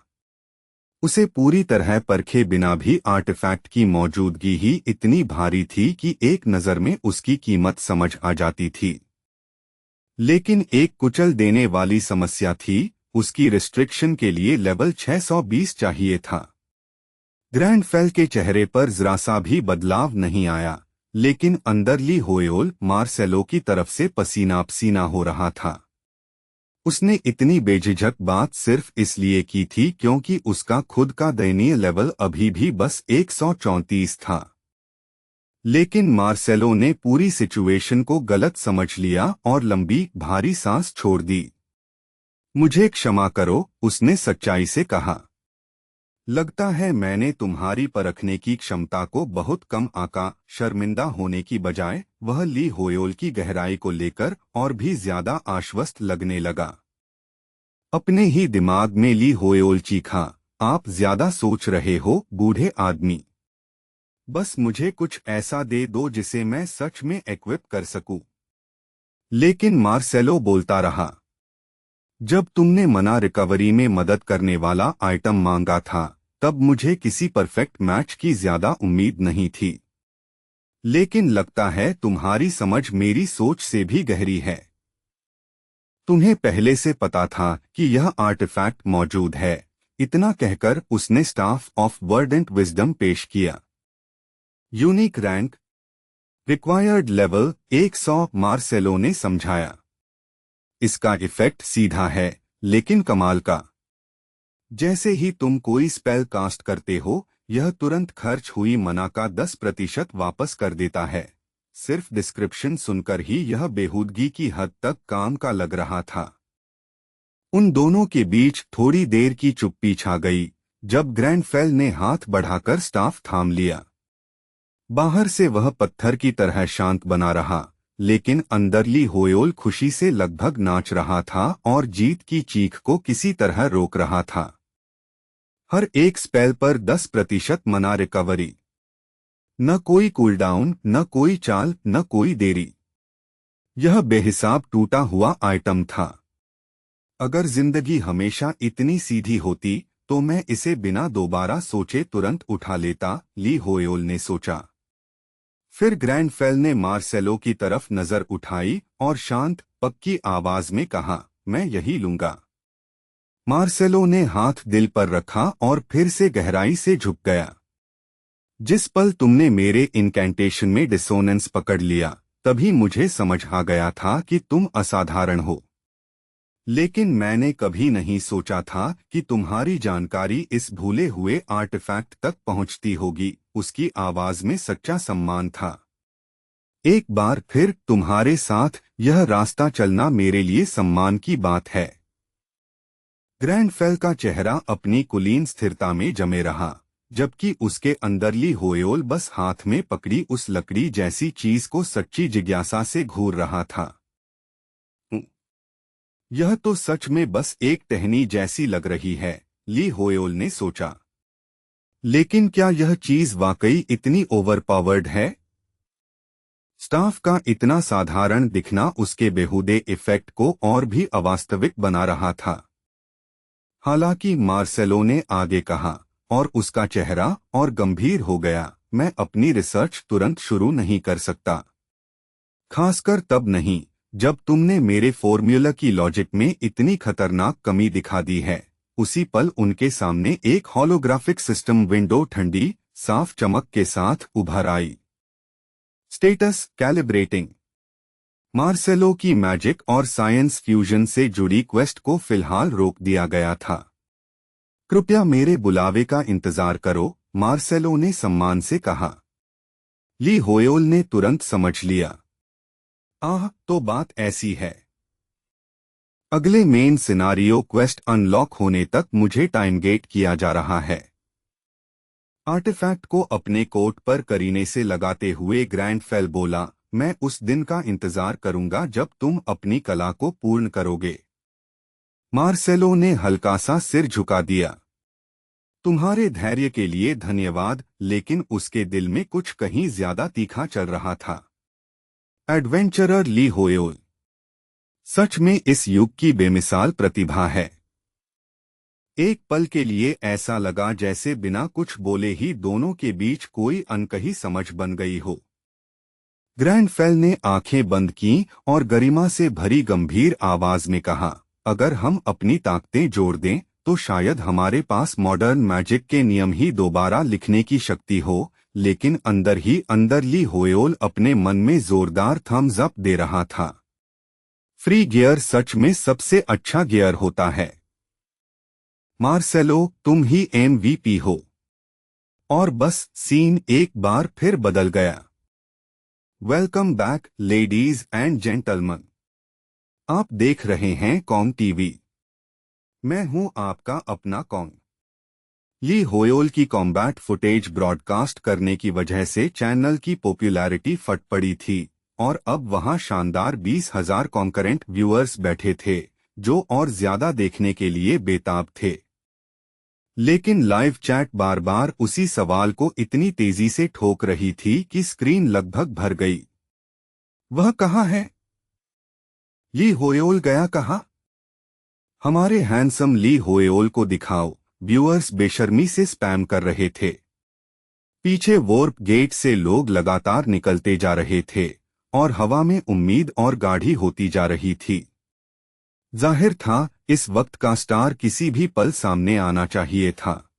A: उसे पूरी तरह परखे बिना भी आर्टिफैक्ट की मौजूदगी ही इतनी भारी थी कि एक नज़र में उसकी कीमत समझ आ जाती थी। लेकिन एक कुचल देने वाली समस्या थी, उसकी रिस्ट्रिक्शन के लिए लेवल 620 चाहिए था। ग्रैंडफेल के चेहरे पर जरा सा भी बदलाव नहीं आया, लेकिन अंदर ली होयोल, मार्सेलो की तरफ से पसीना पसीना हो रहा था। उसने इतनी बेझिझक बात सिर्फ इसलिए की थी क्योंकि उसका खुद का दयनीय लेवल अभी भी बस 134 था। लेकिन मार्सेलो ने पूरी सिचुएशन को गलत समझ लिया और लंबी भारी सांस छोड़ दी। मुझे क्षमा करो, उसने सच्चाई से कहा। लगता है मैंने तुम्हारी परखने की क्षमता को बहुत कम आंका। शर्मिंदा होने की बजाय वह ली होयोल की गहराई को लेकर और भी ज्यादा आश्वस्त लगने लगा। अपने ही दिमाग में ली होयोल चीखा, आप ज्यादा सोच रहे हो बूढ़े आदमी। बस मुझे कुछ ऐसा दे दो जिसे मैं सच में इक्विप कर सकूं। लेकिन मार्सेलो बोलता रहा, जब तुमने मना रिकवरी में मदद करने वाला आइटम मांगा था, तब मुझे किसी परफेक्ट मैच की ज्यादा उम्मीद नहीं थी। लेकिन लगता है तुम्हारी समझ मेरी सोच से भी गहरी है। तुम्हें पहले से पता था कि यह आर्टिफैक्ट मौजूद है। इतना कहकर उसने स्टाफ ऑफ वर्डेंट विजडम पेश किया। Unique rank, required level 100, Marcelo ने समझाया। इसका इफेक्ट सीधा है, लेकिन कमाल का। जैसे ही तुम कोई स्पेल कास्ट करते हो, यह तुरंत खर्च हुई मना का 10% वापस कर देता है। सिर्फ डिस्क्रिप्शन सुनकर ही यह बेहूदगी की हद तक काम का लग रहा था। उन दोनों के बीच थोड़ी देर की चुप्पी छा गई, जब ग्रैंडफेल ने हाथ बढ़ाकर स्टाफ थाम लिया। बाहर से वह पत्थर की तरह शांत बना रहा, लेकिन अंदर ली होयोल खुशी से लगभग नाच रहा था और जीत की चीख को किसी तरह रोक रहा था। हर एक स्पेल पर 10% मना रिकवरी। न कोई कूलडाउन, न कोई चाल, न कोई देरी। यह बेहिसाब टूटा हुआ आइटम था। अगर जिंदगी हमेशा इतनी सीधी होती तो मैं इसे बिना दोबारा सोचे तुरंत उठा लेता, ली होयोल ने सोचा। फिर ग्रैंडफेल ने मार्सेलो की तरफ नजर उठाई और शांत पक्की आवाज में कहा, मैं यही लूंगा। मार्सेलो ने हाथ दिल पर रखा और फिर से गहराई से झुक गया। जिस पल तुमने मेरे इनकैंटेशन में डिसोनेंस पकड़ लिया, तभी मुझे समझ आ गया था कि तुम असाधारण हो। लेकिन मैंने कभी नहीं सोचा था कि तुम्हारी जानकारी इस भूले हुए आर्टिफैक्ट तक पहुंचती होगी। उसकी आवाज में सच्चा सम्मान था। एक बार फिर तुम्हारे साथ यह रास्ता चलना मेरे लिए सम्मान की बात है। ग्रैंडफेल का चेहरा अपनी कुलीन स्थिरता में जमे रहा, जबकि उसके अंदरली होयोल बस हाथ में पकड़ी उस लकड़ी जैसी चीज को सच्ची जिज्ञासा से घूर रहा था। यह तो सच में बस एक टहनी जैसी लग रही है, ली होयोल ने सोचा। लेकिन क्या यह चीज वाकई इतनी ओवरपावर्ड है? स्टाफ का इतना साधारण दिखना उसके बेहुदे इफेक्ट को और भी अवास्तविक बना रहा था। हालांकि मार्सेलो ने आगे कहा, और उसका चेहरा और गंभीर हो गया, मैं अपनी रिसर्च तुरंत शुरू नहीं कर सकता। खासकर तब नहीं जब तुमने मेरे फॉर्मूला की लॉजिक में इतनी खतरनाक कमी दिखा दी है। उसी पल उनके सामने एक होलोग्राफिक सिस्टम विंडो ठंडी साफ चमक के साथ उभर आई। Status calibrating. मार्सेलो की मैजिक और साइंस फ्यूजन से जुड़ी क्वेस्ट को फिलहाल रोक दिया गया था। कृपया मेरे बुलावे का इंतजार करो, मार्सेलो ने सम्मान से कहा। ली होयोल ने तुरंत समझ लिया। तो बात ऐसी है। अगले मेन सिनारियो क्वेस्ट अनलॉक होने तक मुझे टाइम गेट किया जा रहा है। आर्टिफैक्ट को अपने कोट पर करीने से लगाते हुए ग्रैंडफेल बोला, मैं उस दिन का इंतजार करूंगा जब तुम अपनी कला को पूर्ण करोगे। मार्सेलो ने हल्का सा सिर झुका दिया। तुम्हारे धैर्य के लिए धन्यवाद, लेकिन उसके दिल में कुछ कहीं ज्यादा तीखा चल रहा था। एडवेंचरर ली होयोल सच में इस युग की बेमिसाल प्रतिभा है। एक पल के लिए ऐसा लगा जैसे बिना कुछ बोले ही दोनों के बीच कोई अनकही समझ बन गई हो। ग्रैंडफेल ने आंखें बंद की और गरिमा से भरी गंभीर आवाज में कहा, अगर हम अपनी ताकतें जोड़ दें तो शायद हमारे पास मॉडर्न मैजिक के नियम ही दोबारा लिखने की शक्ति हो। लेकिन अंदर ही अंदर ली होयोल अपने मन में जोरदार थम्स अप दे रहा था। फ्री गियर सच में सबसे अच्छा गियर होता है। मार्सेलो, तुम ही MVP हो। और बस सीन एक बार फिर बदल गया। Welcome back ladies and gentleman. आप देख रहे हैं कॉम टीवी। मैं हूं आपका अपना कॉम। ली होयोल की कॉम्बैट फुटेज ब्रॉडकास्ट करने की वजह से चैनल की पॉपुलैरिटी फट पड़ी थी और अब वहां शानदार 20,000 कॉन्करेंट व्यूअर्स बैठे थे जो और ज्यादा देखने के लिए बेताब थे। लेकिन लाइव चैट बार बार उसी सवाल को इतनी तेजी से ठोक रही थी कि स्क्रीन लगभग भर गई। वह कहाँ है? ली होयोल गया कहाँ? हमारे हैंडसम ली होयोल को दिखाओ, व्यूअर्स बेशर्मी से स्पैम कर रहे थे। पीछे वॉर्प गेट से लोग लगातार निकलते जा रहे थे और हवा में उम्मीद और गाढ़ी होती जा रही थी। जाहिर था इस वक्त का स्टार किसी भी पल सामने आना चाहिए था।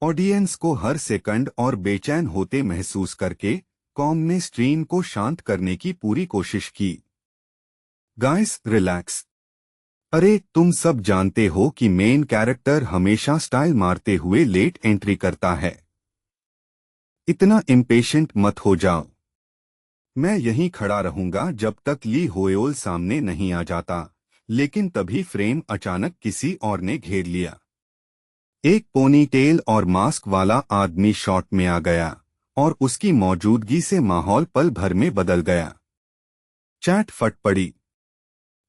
A: ऑडियंस को हर सेकंड और बेचैन होते महसूस करके कॉम ने स्ट्रीम को शांत करने की पूरी कोशिश की। Guys relax. अरे तुम सब जानते हो कि मेन कैरेक्टर हमेशा स्टाइल मारते हुए लेट एंट्री करता है। इतना इम्पेशेंट मत हो जाओ। मैं यहीं खड़ा रहूंगा जब तक ली होयोल सामने नहीं आ जाता। लेकिन तभी फ्रेम अचानक किसी और ने घेर लिया। एक पोनीटेल और मास्क वाला आदमी शॉट में आ गया और उसकी मौजूदगी से माहौल पल भर में बदल गया। चैट फट पड़ी।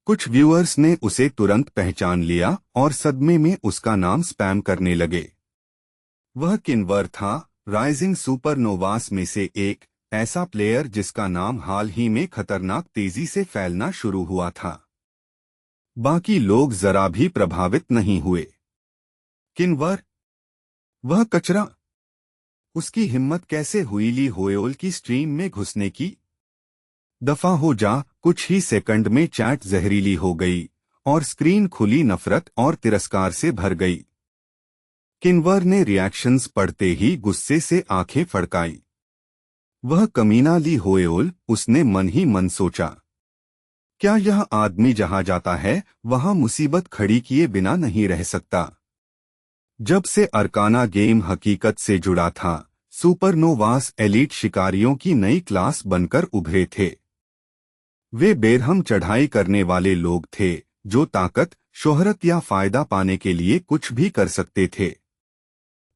A: कुछ व्यूअर्स ने उसे तुरंत पहचान लिया और सदमे में उसका नाम स्पैम करने लगे। वह किन्वर था, राइजिंग सुपरनोवास में से एक ऐसा प्लेयर जिसका नाम हाल ही में खतरनाक तेजी से फैलना शुरू हुआ था। बाकी लोग जरा भी प्रभावित नहीं हुए। किन्वर? वह कचरा। उसकी हिम्मत कैसे हुई ली होएल की स्ट्रीम में घुसने की। दफा हो जा। कुछ ही सेकंड में चैट जहरीली हो गई और स्क्रीन खुली नफरत और तिरस्कार से भर गई। किन्वर ने रिएक्शंस पढ़ते ही गुस्से से आंखें फड़काई। वह कमीना ली होएल, उसने मन ही मन सोचा। क्या यह आदमी जहां जाता है वहां मुसीबत खड़ी किए बिना नहीं रह सकता। जब से अरकाना गेम हकीकत से जुड़ा था, सुपरनोवास एलीट शिकारियों की नई क्लास बनकर उभरे थे। वे बेरहम चढ़ाई करने वाले लोग थे जो ताकत, शोहरत या फायदा पाने के लिए कुछ भी कर सकते थे।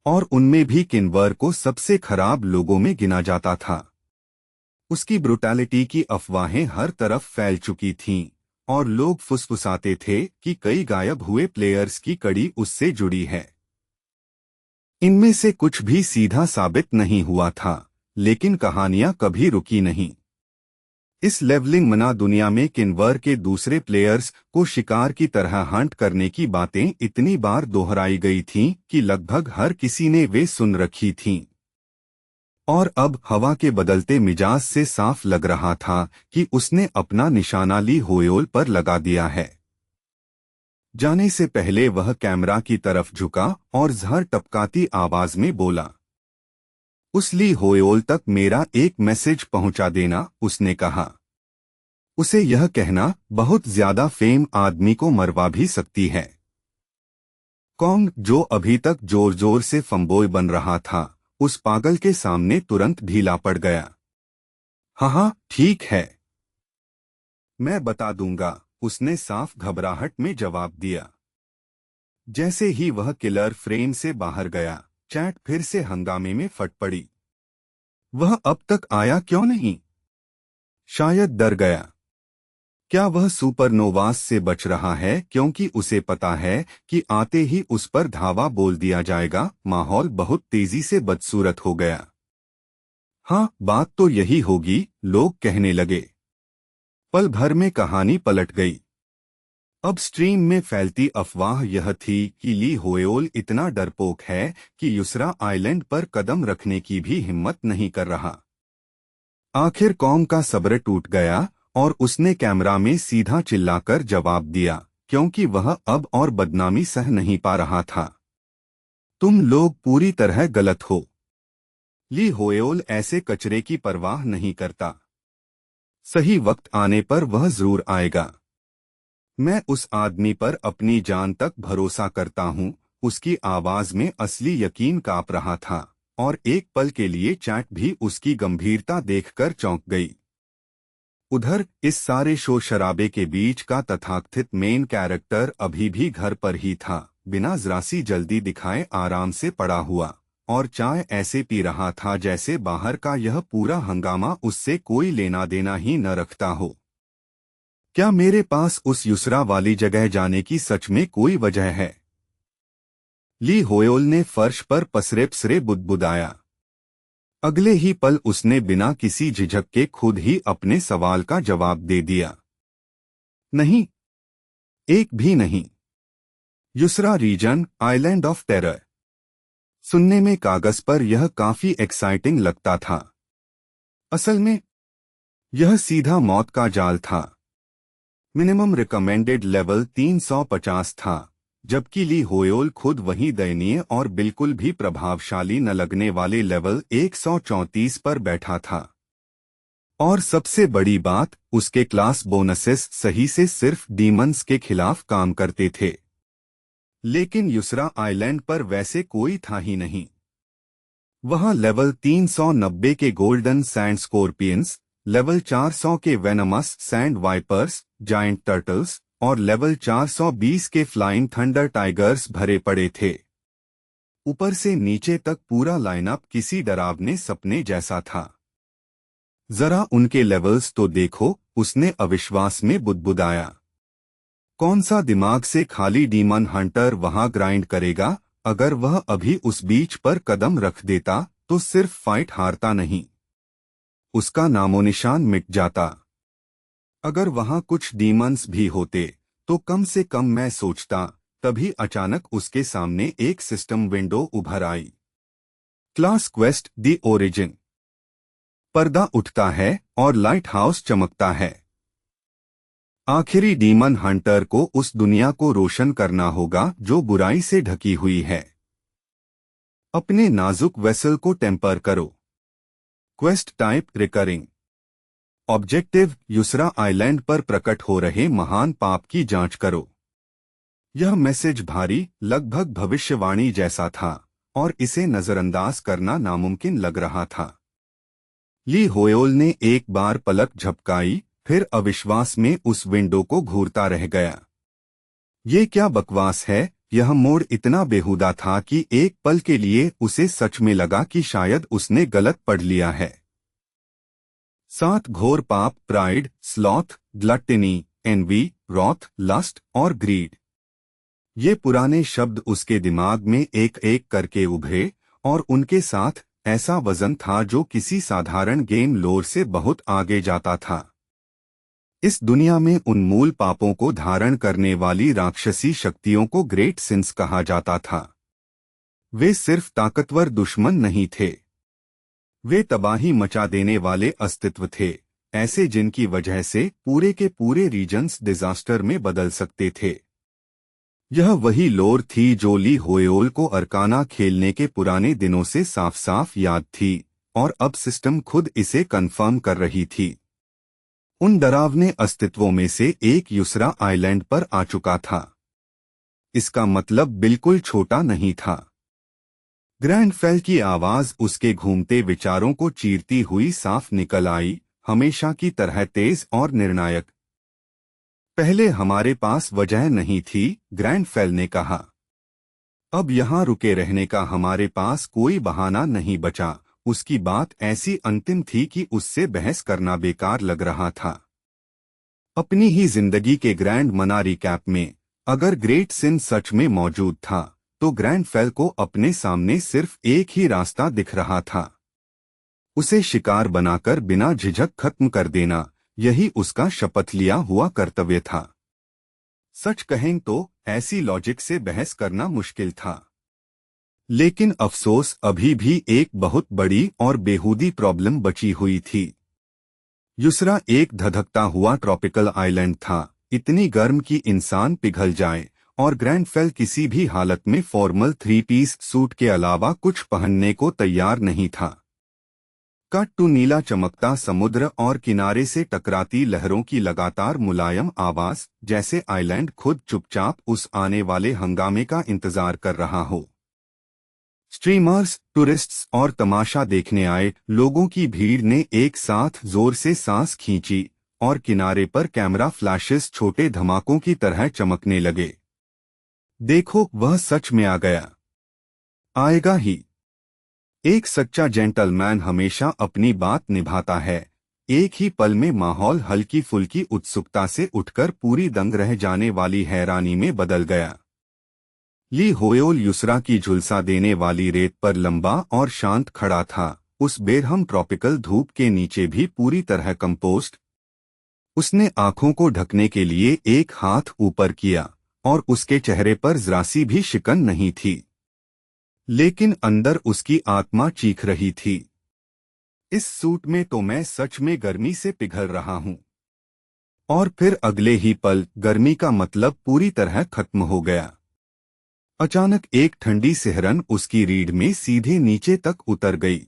A: और उनमें भी किन्वर को सबसे खराब लोगों में गिना जाता था। उसकी ब्रुटैलिटी की अफवाहें हर तरफ फैल चुकी थीं और लोग फुसफुसाते थे कि कई गायब हुए प्लेयर्स की कड़ी उससे जुड़ी है। इनमें से कुछ भी सीधा साबित नहीं हुआ था, लेकिन कहानियां कभी रुकी नहीं। इस लेवलिंग मना दुनिया में किन्वर के दूसरे प्लेयर्स को शिकार की तरह हंट करने की बातें इतनी बार दोहराई गई थीं कि लगभग हर किसी ने वे सुन रखी थीं। और अब हवा के बदलते मिजाज से साफ लग रहा था कि उसने अपना निशाना ली होएल पर लगा दिया है। जाने से पहले वह कैमरा की तरफ झुका और जहर टपकाती आवाज में बोला, उस ली होएल तक मेरा एक मैसेज पहुंचा देना। उसने कहा, उसे यह कहना बहुत ज्यादा फेम आदमी को मरवा भी सकती है। कॉन्ग, जो अभी तक जोर जोर से फंबोय बन रहा था, उस पागल के सामने तुरंत ढीला पड़ गया। हाँ, ठीक है, मैं बता दूंगा, उसने साफ घबराहट में जवाब दिया। जैसे ही वह किलर फ्रेम से बाहर गया, चैट फिर से हंगामे में फट पड़ी। वह अब तक आया क्यों नहीं? शायद डर गया। क्या वह सुपरनोवास से बच रहा है क्योंकि उसे पता है कि आते ही उस पर धावा बोल दिया जाएगा? माहौल बहुत तेजी से बदसूरत हो गया। हाँ, बात तो यही होगी, लोग कहने लगे। पल भर में कहानी पलट गई। अब स्ट्रीम में फैलती अफवाह यह थी कि ली होएल इतना डरपोक है कि युसरा आइलैंड पर कदम रखने की भी हिम्मत नहीं कर रहा। आखिर कॉम का सब्र टूट गया और उसने कैमरा में सीधा चिल्लाकर जवाब दिया, क्योंकि वह अब और बदनामी सह नहीं पा रहा था। तुम लोग पूरी तरह गलत हो। ली होएल ऐसे कचरे की परवाह नहीं करता। सही वक्त आने पर वह जरूर आएगा। मैं उस आदमी पर अपनी जान तक भरोसा करता हूँ। उसकी आवाज में असली यकीन कांप रहा था और एक पल के लिए चैट भी उसकी गंभीरता देखकर चौंक गई। उधर इस सारे शोर शराबे के बीच का तथाकथित मेन कैरेक्टर अभी भी घर पर ही था, बिना जरा सी जल्दी दिखाए आराम से पड़ा हुआ और चाय ऐसे पी रहा था जैसे बाहर का यह पूरा हंगामा उससे कोई लेना देना ही न रखता हो। क्या मेरे पास उस युसरा वाली जगह जाने की सच में कोई वजह है? ली होएल ने फर्श पर पसरे पसरे बुदबुदाया। अगले ही पल उसने बिना किसी झिझक के खुद ही अपने सवाल का जवाब दे दिया। नहीं, एक भी नहीं। युसरा रीजन, आइलैंड ऑफ टेरर। सुनने में कागज पर यह काफी एक्साइटिंग लगता था। असल में यह सीधा मौत का जाल था। मिनिमम रिकमेंडेड लेवल 350 था, जबकि ली होएल खुद वही दयनीय और बिल्कुल भी प्रभावशाली न लगने वाले लेवल 134 पर बैठा था। और सबसे बड़ी बात, उसके क्लास बोनसेस सही से सिर्फ डीमंस के खिलाफ काम करते थे। लेकिन युसरा आइलैंड पर वैसे कोई था ही नहीं। वहां लेवल 390 के गोल्डन सैंड स्कॉर्पियंस, लेवल 400 के venomous sand vipers, giant turtles और लेवल 420 के फ्लाइंग थंडर टाइगर्स भरे पड़े थे। ऊपर से नीचे तक पूरा लाइनअप किसी डरावने सपने जैसा था। जरा उनके लेवल्स तो देखो, उसने अविश्वास में बुदबुदाया। कौन सा दिमाग से खाली डीमन हंटर वहां ग्राइंड करेगा? अगर वह अभी उस बीच पर कदम रख देता तो सिर्फ फाइट हारता नहीं, उसका नामोनिशान मिट जाता। अगर वहां कुछ डीमंस भी होते तो कम से कम मैं सोचता। तभी अचानक उसके सामने एक सिस्टम विंडो उभर आई। Class quest the origin. पर्दा उठता है और लाइट हाउस चमकता है। आखिरी डीमन हंटर को उस दुनिया को रोशन करना होगा जो बुराई से ढकी हुई है। अपने नाजुक वेसल को टेम्पर करो। Quest type recurring. Objective Yusra island पर प्रकट हो रहे महान पाप की जांच करो। यह मैसेज भारी, लगभग भविष्यवाणी जैसा था और इसे नजरअंदाज करना नामुमकिन लग रहा था। ली होयोल ने एक बार पलक झपकाई, फिर अविश्वास में उस विंडो को घूरता रह गया। ये क्या बकवास है। यह मोड़ इतना बेहुदा था कि एक पल के लिए उसे सच में लगा कि शायद उसने गलत पढ़ लिया है। 7 घोर पाप, pride, sloth, gluttony, envy, wrath, lust और ग्रीड। ये पुराने शब्द उसके दिमाग में एक एक करके उभरे और उनके साथ ऐसा वजन था जो किसी साधारण गेम लोर से बहुत आगे जाता था। इस दुनिया में उन मूल पापों को धारण करने वाली राक्षसी शक्तियों को ग्रेट सिंस कहा जाता था। वे सिर्फ ताकतवर दुश्मन नहीं थे, वे तबाही मचा देने वाले अस्तित्व थे, ऐसे जिनकी वजह से पूरे के पूरे रीजन्स डिजास्टर में बदल सकते थे। यह वही लोर थी जो ली होयोल को अरकाना खेलने के पुराने दिनों से साफ साफ याद थी, और अब सिस्टम खुद इसे कंफर्म कर रही थी। उन डरावने अस्तित्वों में से एक युसरा आइलैंड पर आ चुका था। इसका मतलब बिल्कुल छोटा नहीं था। ग्रैंडफेल की आवाज उसके घूमते विचारों को चीरती हुई साफ निकल आई, हमेशा की तरह तेज और निर्णायक। पहले हमारे पास वजह नहीं थी, ग्रैंडफेल ने कहा। अब यहां रुके रहने का हमारे पास कोई बहाना नहीं बचा। उसकी बात ऐसी अंतिम थी कि उससे बहस करना बेकार लग रहा था। अपनी ही जिंदगी के ग्रैंड मना रिकैप में, अगर ग्रेट सिन सच में मौजूद था, तो ग्रैंडफेल को अपने सामने सिर्फ एक ही रास्ता दिख रहा था। उसे शिकार बनाकर बिना झिझक खत्म कर देना, यही उसका शपथ लिया हुआ कर्तव्य था। सच कहें तो ऐसी लॉजिक से बहस करना मुश्किल था। लेकिन अफसोस अभी भी एक बहुत बड़ी और बेहूदी प्रॉब्लम बची हुई थी। युसरा एक धधकता हुआ ट्रॉपिकल आइलैंड था, इतनी गर्म कि इंसान पिघल जाए, और ग्रैंडफेल किसी भी हालत में फॉर्मल 3 पीस सूट के अलावा कुछ पहनने को तैयार नहीं था। कट टू नीला चमकता समुद्र और किनारे से टकराती लहरों की लगातार मुलायम आवाज, जैसे आइलैंड खुद चुपचाप उस आने वाले हंगामे का इंतजार कर रहा हो। स्ट्रीमर्स, टूरिस्ट्स और तमाशा देखने आए लोगों की भीड़ ने एक साथ जोर से सांस खींची, और किनारे पर कैमरा फ्लैशेस छोटे धमाकों की तरह चमकने लगे। देखो, वह सच में आ गया। आएगा ही। एक सच्चा जेंटलमैन हमेशा अपनी बात निभाता है। एक ही पल में माहौल हल्की फुल्की उत्सुकता से उठकर पूरी दंग रह जाने वाली हैरानी में बदल गया। ली होयोल युसरा की झुलसा देने वाली रेत पर लंबा और शांत खड़ा था, उस बेरहम ट्रॉपिकल धूप के नीचे भी पूरी तरह कंपोस्ट। उसने आंखों को ढकने के लिए एक हाथ ऊपर किया, और उसके चेहरे पर जरा सी भी शिकन नहीं थी। लेकिन अंदर उसकी आत्मा चीख रही थी, इस सूट में तो मैं सच में गर्मी से पिघल रहा हूं। और फिर अगले ही पल गर्मी का मतलब पूरी तरह खत्म हो गया। अचानक एक ठंडी सिहरन उसकी रीढ़ में सीधे नीचे तक उतर गई।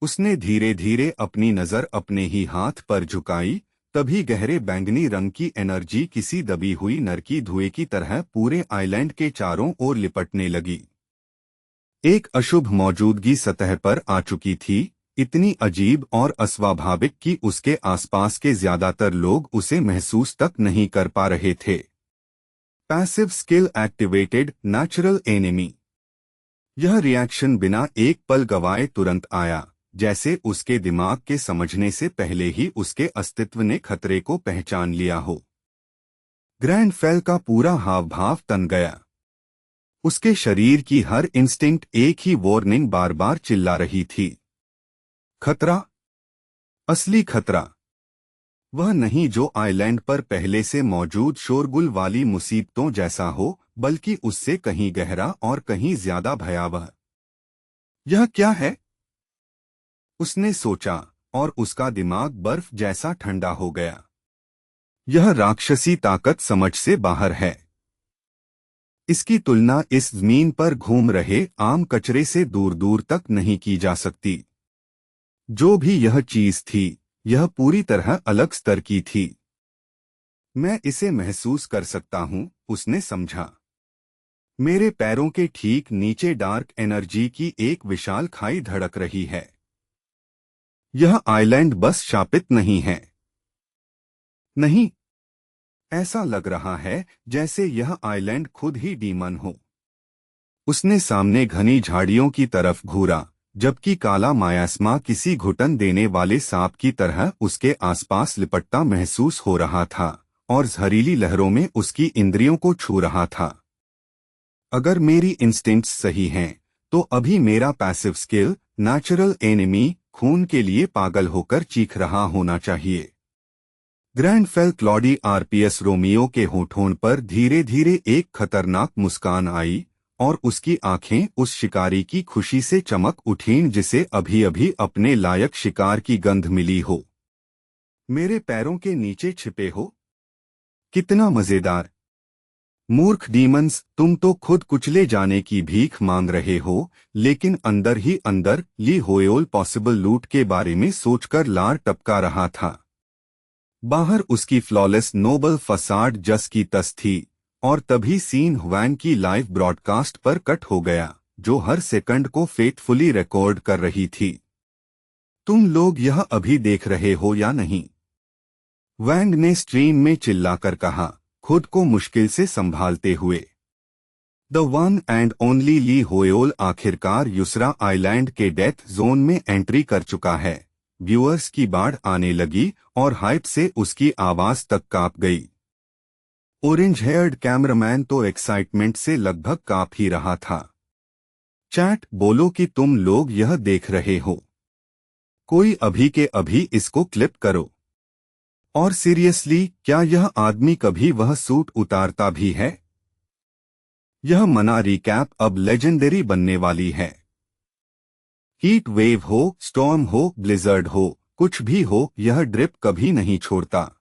A: उसने धीरे धीरे अपनी नजर अपने ही हाथ पर झुकाई, तभी गहरे बैंगनी रंग की एनर्जी किसी दबी हुई नरकी धुएं की तरह पूरे आइलैंड के चारों ओर लिपटने लगी। एक अशुभ मौजूदगी सतह पर आ चुकी थी, इतनी अजीब और अस्वाभाविक कि उसके आसपास के ज्यादातर लोग उसे महसूस तक नहीं कर पा रहे थे। Passive skill activated, natural enemy. यह रिएक्शन बिना एक पल गवाए तुरंत आया, जैसे उसके दिमाग के समझने से पहले ही उसके अस्तित्व ने खतरे को पहचान लिया हो। ग्रैंडफेल का पूरा हाव भाव तन गया। उसके शरीर की हर इंस्टिंक्ट एक ही वार्निंग बार बार चिल्ला रही थी। खतरा, असली खतरा। वह नहीं जो आइलैंड पर पहले से मौजूद शोरगुल वाली मुसीबतों जैसा हो, बल्कि उससे कहीं गहरा और कहीं ज्यादा भयावह। यह क्या है? उसने सोचा और उसका दिमाग बर्फ जैसा ठंडा हो गया। यह राक्षसी ताकत समझ से बाहर है। इसकी तुलना इस जमीन पर घूम रहे आम कचरे से दूर दूर तक नहीं की जा सकती। जो भी यह चीज थी, यह पूरी तरह अलग स्तर की थी। मैं इसे महसूस कर सकता हूं, उसने समझा। मेरे पैरों के ठीक नीचे डार्क एनर्जी की एक विशाल खाई धड़क रही है। यह आइलैंड बस शापित नहीं है। नहीं, ऐसा लग रहा है जैसे यह आइलैंड खुद ही डीमन हो। उसने सामने घनी झाड़ियों की घूरा घूरा, जबकि काला मायास्मा किसी घुटन देने वाले सांप की तरह उसके आसपास लिपटता महसूस हो रहा था और जहरीली लहरों में उसकी इंद्रियों को छू रहा था। अगर मेरी इंस्टिंक्ट्स सही हैं, तो अभी मेरा पैसिव स्किल नेचुरल एनिमी खून के लिए पागल होकर चीख रहा होना चाहिए। ग्रैंडफेल क्लॉडी आरपीएस रोमियो के होठों पर धीरे धीरे एक खतरनाक मुस्कान आई और उसकी आंखें उस शिकारी की खुशी से चमक उठीं जिसे अभी अभी अपने लायक शिकार की गंध मिली हो। मेरे पैरों के नीचे छिपे हो? कितना मजेदार। मूर्ख डीमंस, तुम तो खुद कुचले जाने की भीख मांग रहे हो, लेकिन अंदर ही अंदर ली होयोल पॉसिबल लूट के बारे में सोचकर लार टपका रहा था। बाहर उसकी फ्लॉलेस नोबल फसाड जस की तस थी और तभी सीन ह्वांग की लाइव ब्रॉडकास्ट पर कट हो गया, जो हर सेकंड को फेथफुली रिकॉर्ड कर रही थी। तुम लोग यह अभी देख रहे हो या नहीं? वैंग ने स्ट्रीम में चिल्लाकर कहा, खुद को मुश्किल से संभालते हुए। द वन एंड ओनली ली होयोल आखिरकार यूसरा आइलैंड के डेथ जोन में एंट्री कर चुका है। व्यूअर्स की बाढ़ आने लगी और हाइप से उसकी आवाज तक कांप गई। ऑरेंज हेयर्ड कैमरामैन तो एक्साइटमेंट से लगभग कांप ही रहा था। चैट बोलो कि तुम लोग यह देख रहे हो। कोई अभी के अभी इसको क्लिप करो। और सीरियसली, क्या यह आदमी कभी वह सूट उतारता भी है? यह मना रिकैप अब लेजेंडरी बनने वाली है। हीट वेव हो, स्टॉर्म हो, ब्लिजर्ड हो, कुछ भी हो, यह ड्रिप कभी नहीं छोड़ता।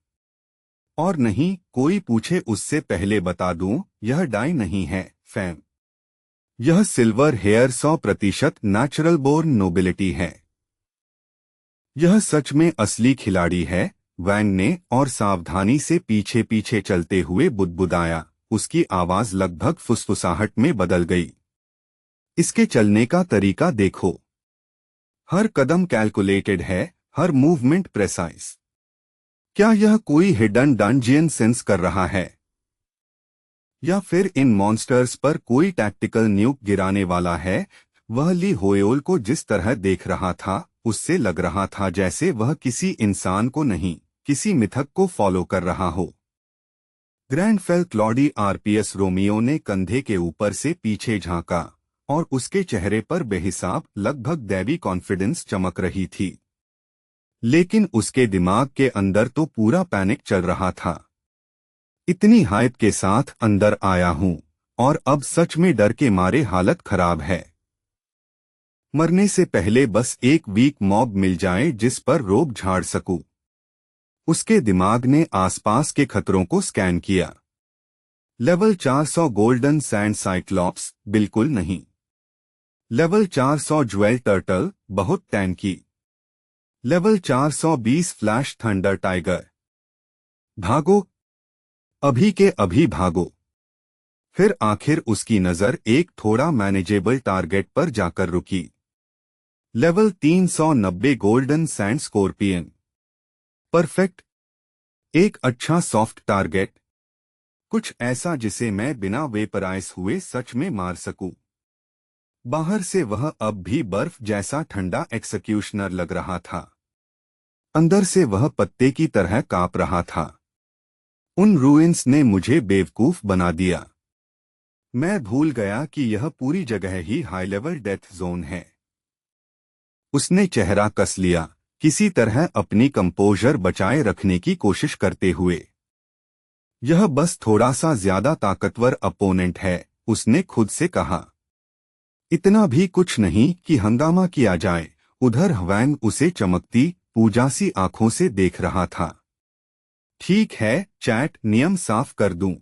A: और नहीं, कोई पूछे उससे पहले बता दूं, यह डाई नहीं है, फैम। यह silver hair 100% natural born nobility है। यह सच में असली खिलाड़ी है, वैंग ने और सावधानी से पीछे पीछे चलते हुए बुदबुदाया। उसकी आवाज लगभग फुसफुसाहट में बदल गई। इसके चलने का तरीका देखो। हर कदम कैलकुलेटेड है, हर मूवमेंट प्रेसाइज। क्या यह कोई हिडन डंजियन सेंस कर रहा है? या फिर इन मॉन्स्टर्स पर कोई टैक्टिकल न्यूक गिराने वाला है? वह ली होयोल को जिस तरह देख रहा था, उससे लग रहा था जैसे वह किसी इंसान को नहीं, किसी मिथक को फॉलो कर रहा हो। ग्रैंडफेल क्लॉडी आरपीएस रोमियो ने कंधे के ऊपर से पीछे झांका और उसके चेहरे पर बेहिसाब लगभग दैवी कॉन्फिडेंस चमक रही थी। लेकिन उसके दिमाग के अंदर तो पूरा पैनिक चल रहा था। इतनी हाइप के साथ अंदर आया हूं और अब सच में डर के मारे हालत खराब है। मरने से पहले बस एक वीक मॉब मिल जाए जिस पर रोब झाड़ सकूं। उसके दिमाग ने आसपास के खतरों को स्कैन किया। लेवल 400 गोल्डन सैंड साइक्लॉप्स, बिल्कुल नहीं। लेवल 400 ज्वेल टर्टल, बहुत टैंकी। Level 420 flash thunder tiger. भागो, अभी के अभी भागो। फिर आखिर उसकी नजर एक थोड़ा मैनेजेबल टारगेट पर जाकर रुकी। Level 390 golden sand scorpion. Perfect. एक अच्छा सॉफ्ट टारगेट। कुछ ऐसा जिसे मैं बिना वेपराइज हुए सच में मार सकूं। बाहर से वह अब भी बर्फ जैसा ठंडा एक्सक्यूशनर लग रहा था। अंदर से वह पत्ते की तरह कांप रहा था। उन रूइंस ने मुझे बेवकूफ बना दिया। मैं भूल गया कि यह पूरी जगह ही हाई लेवल डेथ जोन है। उसने चेहरा कस लिया, किसी तरह अपनी कंपोजर बचाए रखने की कोशिश करते हुए। यह बस थोड़ा सा ज्यादा ताकतवर अपोनेंट है, उसने खुद से कहा। इतना भी कुछ नहीं कि हंगामा किया जाए। उधर वैंग उसे चमकती पूजासी आंखों से देख रहा था। ठीक है चैट, नियम साफ कर दूं।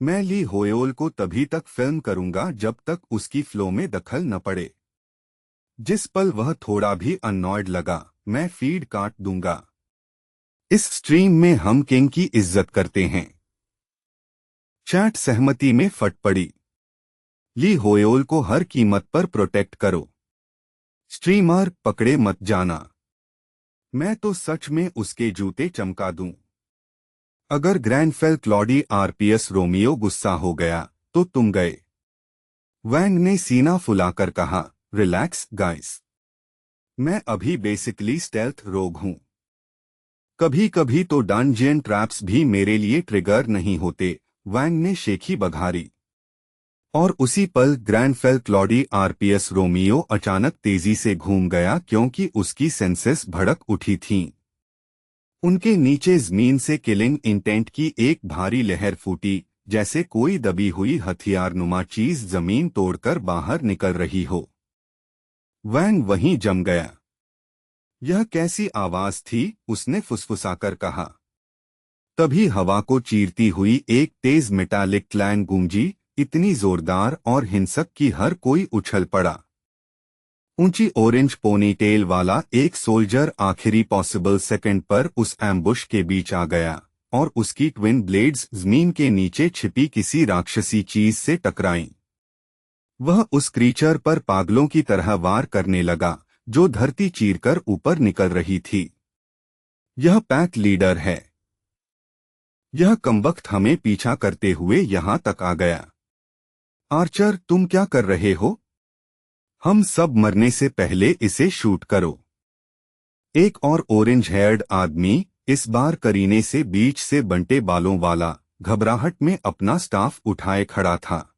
A: मैं ली होयोल को तभी तक फिल्म करूंगा जब तक उसकी फ्लो में दखल न पड़े। जिस पल वह थोड़ा भी अननॉयड लगा, मैं फीड काट दूंगा। इस स्ट्रीम में हम किंग की इज्जत करते हैं। चैट सहमति में फट पड़ी। ली होयोल को हर कीमत पर प्रोटेक्ट करो। स्ट्रीमर पकड़े मत जाना। मैं तो सच में उसके जूते चमका दूं। अगर ग्रैंडफेल क्लॉडी आरपीएस रोमियो गुस्सा हो गया तो तुम गए। वैंग ने सीना फुलाकर कहा, रिलैक्स गाइस। मैं अभी बेसिकली स्टेल्थ रोग हूं। कभी कभी तो डंजियन ट्रैप्स भी मेरे लिए ट्रिगर नहीं होते। वैंग ने शेखी बघारी। और उसी पल ग्रैंडफेल क्लॉडी आरपीएस रोमियो अचानक तेजी से घूम गया क्योंकि उसकी सेंसेस भड़क उठी थीं। उनके नीचे जमीन से किलिंग इंटेंट की एक भारी लहर फूटी, जैसे कोई दबी हुई हथियारनुमा चीज जमीन तोड़कर बाहर निकल रही हो। वैंग वहीं जम गया। यह कैसी आवाज थी, उसने फुसफुसाकर कहा। तभी हवा को चीरती हुई एक तेज मेटालिक क्लैंग गूंजी, इतनी जोरदार और हिंसक कि हर कोई उछल पड़ा। ऊंची ऑरेंज पोनीटेल वाला एक सोल्जर आखिरी पॉसिबल सेकंड पर उस एम्बुश के बीच आ गया और उसकी ट्विन ब्लेड्स जमीन के नीचे छिपी किसी राक्षसी चीज से टकराईं। वह उस क्रीचर पर पागलों की तरह वार करने लगा जो धरती चीरकर ऊपर निकल रही थी। यह पैक लीडर है। यह कमबख्त हमें पीछा करते हुए यहां तक आ गया। आर्चर, तुम क्या कर रहे हो? हम सब मरने से पहले इसे शूट करो। एक और ऑरेंज हेयर्ड आदमी, इस बार करीने से बीच से बंटे बालों वाला, घबराहट में अपना स्टाफ उठाए खड़ा था।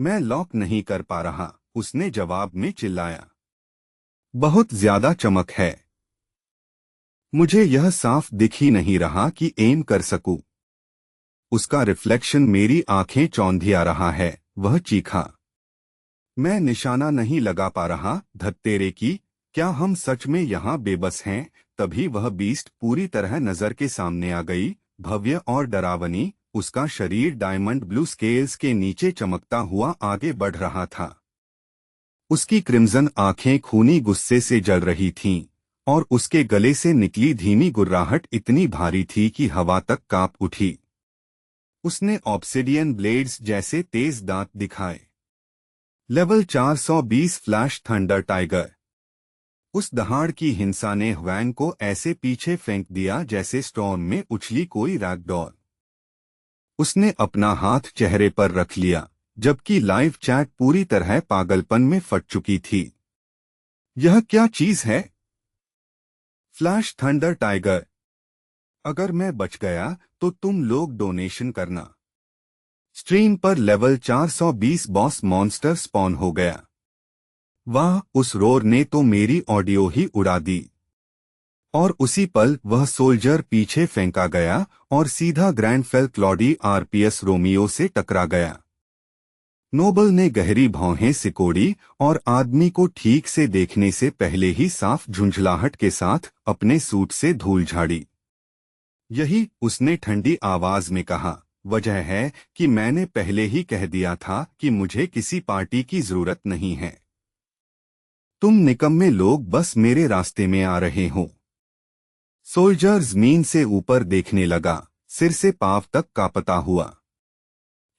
A: मैं लॉक नहीं कर पा रहा, उसने जवाब में चिल्लाया। बहुत ज्यादा चमक है। मुझे यह साफ दिख ही नहीं रहा कि एम कर सकूं। उसका रिफ्लेक्शन मेरी आंखें चौंधिया रहा है, वह चीखा। मैं निशाना नहीं लगा पा रहा, धत्तेरे की। क्या हम सच में यहाँ बेबस हैं? तभी वह बीस्ट पूरी तरह नजर के सामने आ गई, भव्य और डरावनी। उसका शरीर डायमंड ब्लू स्केल्स के नीचे चमकता हुआ आगे बढ़ रहा था। उसकी क्रिम्जन आंखें खूनी गुस्से से जल रही थीं और उसके गले से निकली धीमी गुर्राहट इतनी भारी थी कि हवा तक कांप उठी। उसने ऑब्सिडियन ब्लेड्स जैसे तेज दांत दिखाए। Level 420 flash thunder tiger. उस दहाड़ की हिंसा ने वैंग को ऐसे पीछे फेंक दिया जैसे स्टॉर्म में उछली कोई रैगडॉल। उसने अपना हाथ चेहरे पर रख लिया, जबकि लाइव चैट पूरी तरह पागलपन में फट चुकी थी। यह क्या चीज है? Flash thunder tiger. अगर मैं बच गया तो तुम लोग डोनेशन करना। स्ट्रीम पर लेवल 420 बॉस मॉन्स्टर स्पॉन हो गया। वाह, उस रोर ने तो मेरी ऑडियो ही उड़ा दी। और उसी पल वह सोल्जर पीछे फेंका गया और सीधा ग्रैंडफेल क्लॉडी आरपीएस रोमियो से टकरा गया। नोबल ने गहरी भौहें सिकोड़ी और आदमी को ठीक से देखने से पहले ही साफ झुंझलाहट के साथ अपने सूट से धूल झाड़ी। यही, उसने ठंडी आवाज में कहा, वजह है कि मैंने पहले ही कह दिया था कि मुझे किसी पार्टी की जरूरत नहीं है। तुम निकम्मे लोग बस मेरे रास्ते में आ रहे हो। सोल्जर जमीन से ऊपर देखने लगा, सिर से पांव तक कांपता हुआ।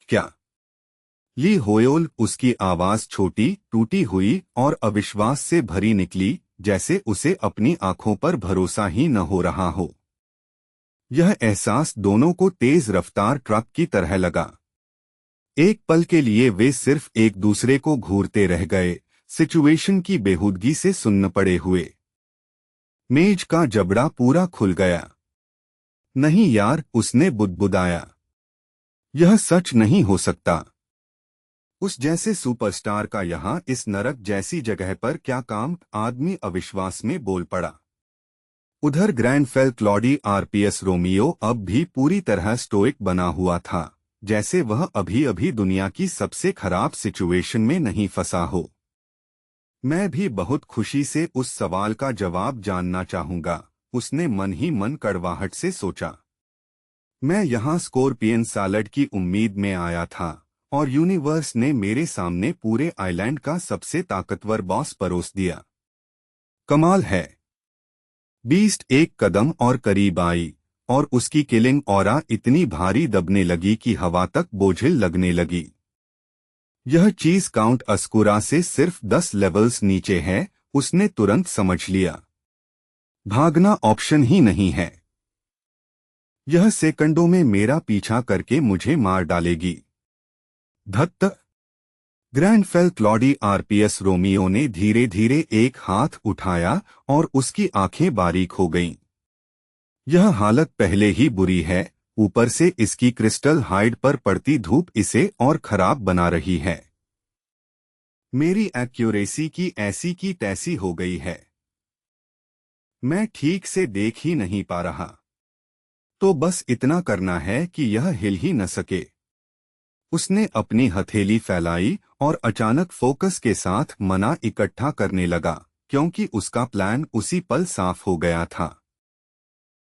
A: क्या? ली होयोल, उसकी आवाज छोटी, टूटी हुई और अविश्वास से भरी निकली, जैसे उसे अपनी आंखों पर भरोसा ही न हो रहा हो। यह एहसास दोनों को तेज रफ्तार ट्रक की तरह लगा। एक पल के लिए वे सिर्फ एक दूसरे को घूरते रह गए, सिचुएशन की बेहूदगी से सुन्न पड़े हुए। मेज का जबड़ा पूरा खुल गया। नहीं यार, उसने बुदबुदाया। यह सच नहीं हो सकता। उस जैसे सुपरस्टार का यहाँ इस नरक जैसी जगह पर क्या काम? आदमी अविश्वास में बोल पड़ा। उधर ग्रैंडफेल क्लॉडी आरपीएस रोमियो अब भी पूरी तरह स्टोइक बना हुआ था। जैसे वह अभी अभी दुनिया की सबसे खराब सिचुएशन में नहीं फंसा हो। मैं भी बहुत खुशी से उस सवाल का जवाब जानना चाहूंगा, उसने मन ही मन कड़वाहट से सोचा। मैं यहाँ स्कॉर्पियन सैलड की उम्मीद में आया था और यूनिवर्स ने मेरे सामने पूरे आइलैंड का सबसे ताकतवर बॉस परोस दिया। कमाल है। बीस्ट एक कदम और करीब आई और उसकी किलिंग ऑरा इतनी भारी दबने लगी कि हवा तक बोझिल लगने लगी। यह चीज काउंट अस्कुरा से सिर्फ 10 लेवल्स नीचे है, उसने तुरंत समझ लिया। भागना ऑप्शन ही नहीं है। यह सेकंडों में मेरा पीछा करके मुझे मार डालेगी। धत्त। ग्रैंडफेल क्लॉडी आरपीएस रोमियो ने धीरे धीरे एक हाथ उठाया और उसकी आंखें बारीक हो गईं। यह हालत पहले ही बुरी है, ऊपर से इसकी क्रिस्टल हाइड पर पड़ती धूप इसे और खराब बना रही है। मेरी एक्यूरेसी की ऐसी की तैसी हो गई है। मैं ठीक से देख ही नहीं पा रहा। तो बस इतना करना है कि यह हिल ही न सके। उसने अपनी हथेली फैलाई और अचानक फोकस के साथ मना इकट्ठा करने लगा, क्योंकि उसका प्लान उसी पल साफ हो गया था।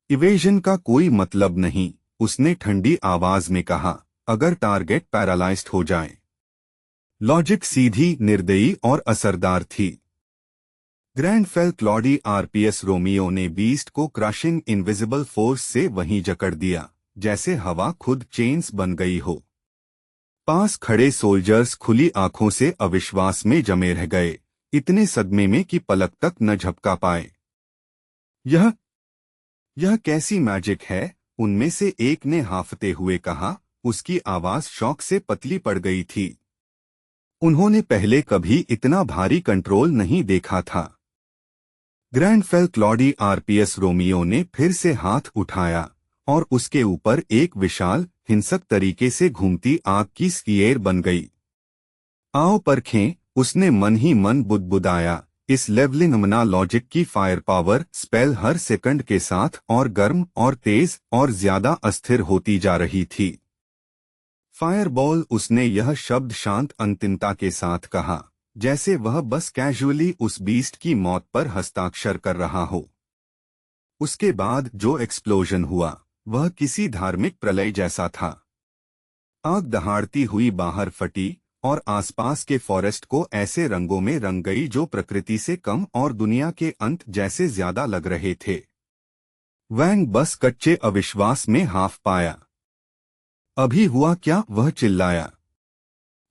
A: इवेजन का कोई मतलब नहीं, उसने ठंडी आवाज में कहा, अगर टारगेट पैरालाइज्ड हो जाए। लॉजिक सीधी, निर्दयी और असरदार थी। ग्रैंडफेल क्लॉडी आरपीएस रोमियो ने बीस्ट को क्रशिंग इनविजिबल फोर्स से वहीं जकड़ दिया, जैसे हवा खुद चेन्स बन गई हो। पास खड़े सोल्जर्स खुली आंखों से अविश्वास में जमे रह गए, इतने सदमे में कि पलक तक न झपका पाए। यह कैसी मैजिक है, उनमें से एक ने हांफते हुए कहा, उसकी आवाज शौक से पतली पड़ गई थी। उन्होंने पहले कभी इतना भारी कंट्रोल नहीं देखा था। ग्रैंडफेल क्लॉडी आरपीएस रोमियो ने फिर से हाथ उठाया और उसके ऊपर एक विशाल, हिंसक तरीके से घूमती आग की स्फीयर बन गई। आओ परखें, उसने मन ही मन बुदबुदाया। इस लेवलिंग मना लॉजिक की फायर पावर स्पेल हर सेकंड के साथ और गर्म और तेज और ज्यादा अस्थिर होती जा रही थी। फायरबॉल, उसने यह शब्द शांत अंतिमता के साथ कहा, जैसे वह बस कैजुअली उस बीस्ट की मौत पर हस्ताक्षर कर रहा हो। उसके बाद जो एक्सप्लोजन हुआ, वह किसी धार्मिक प्रलय जैसा था। आग दहाड़ती हुई बाहर फटी और आसपास के फॉरेस्ट को ऐसे रंगों में रंग गई जो प्रकृति से कम और दुनिया के अंत जैसे ज्यादा लग रहे थे। वैंग बस कच्चे अविश्वास में हाफ पाया। अभी हुआ क्या, वह चिल्लाया।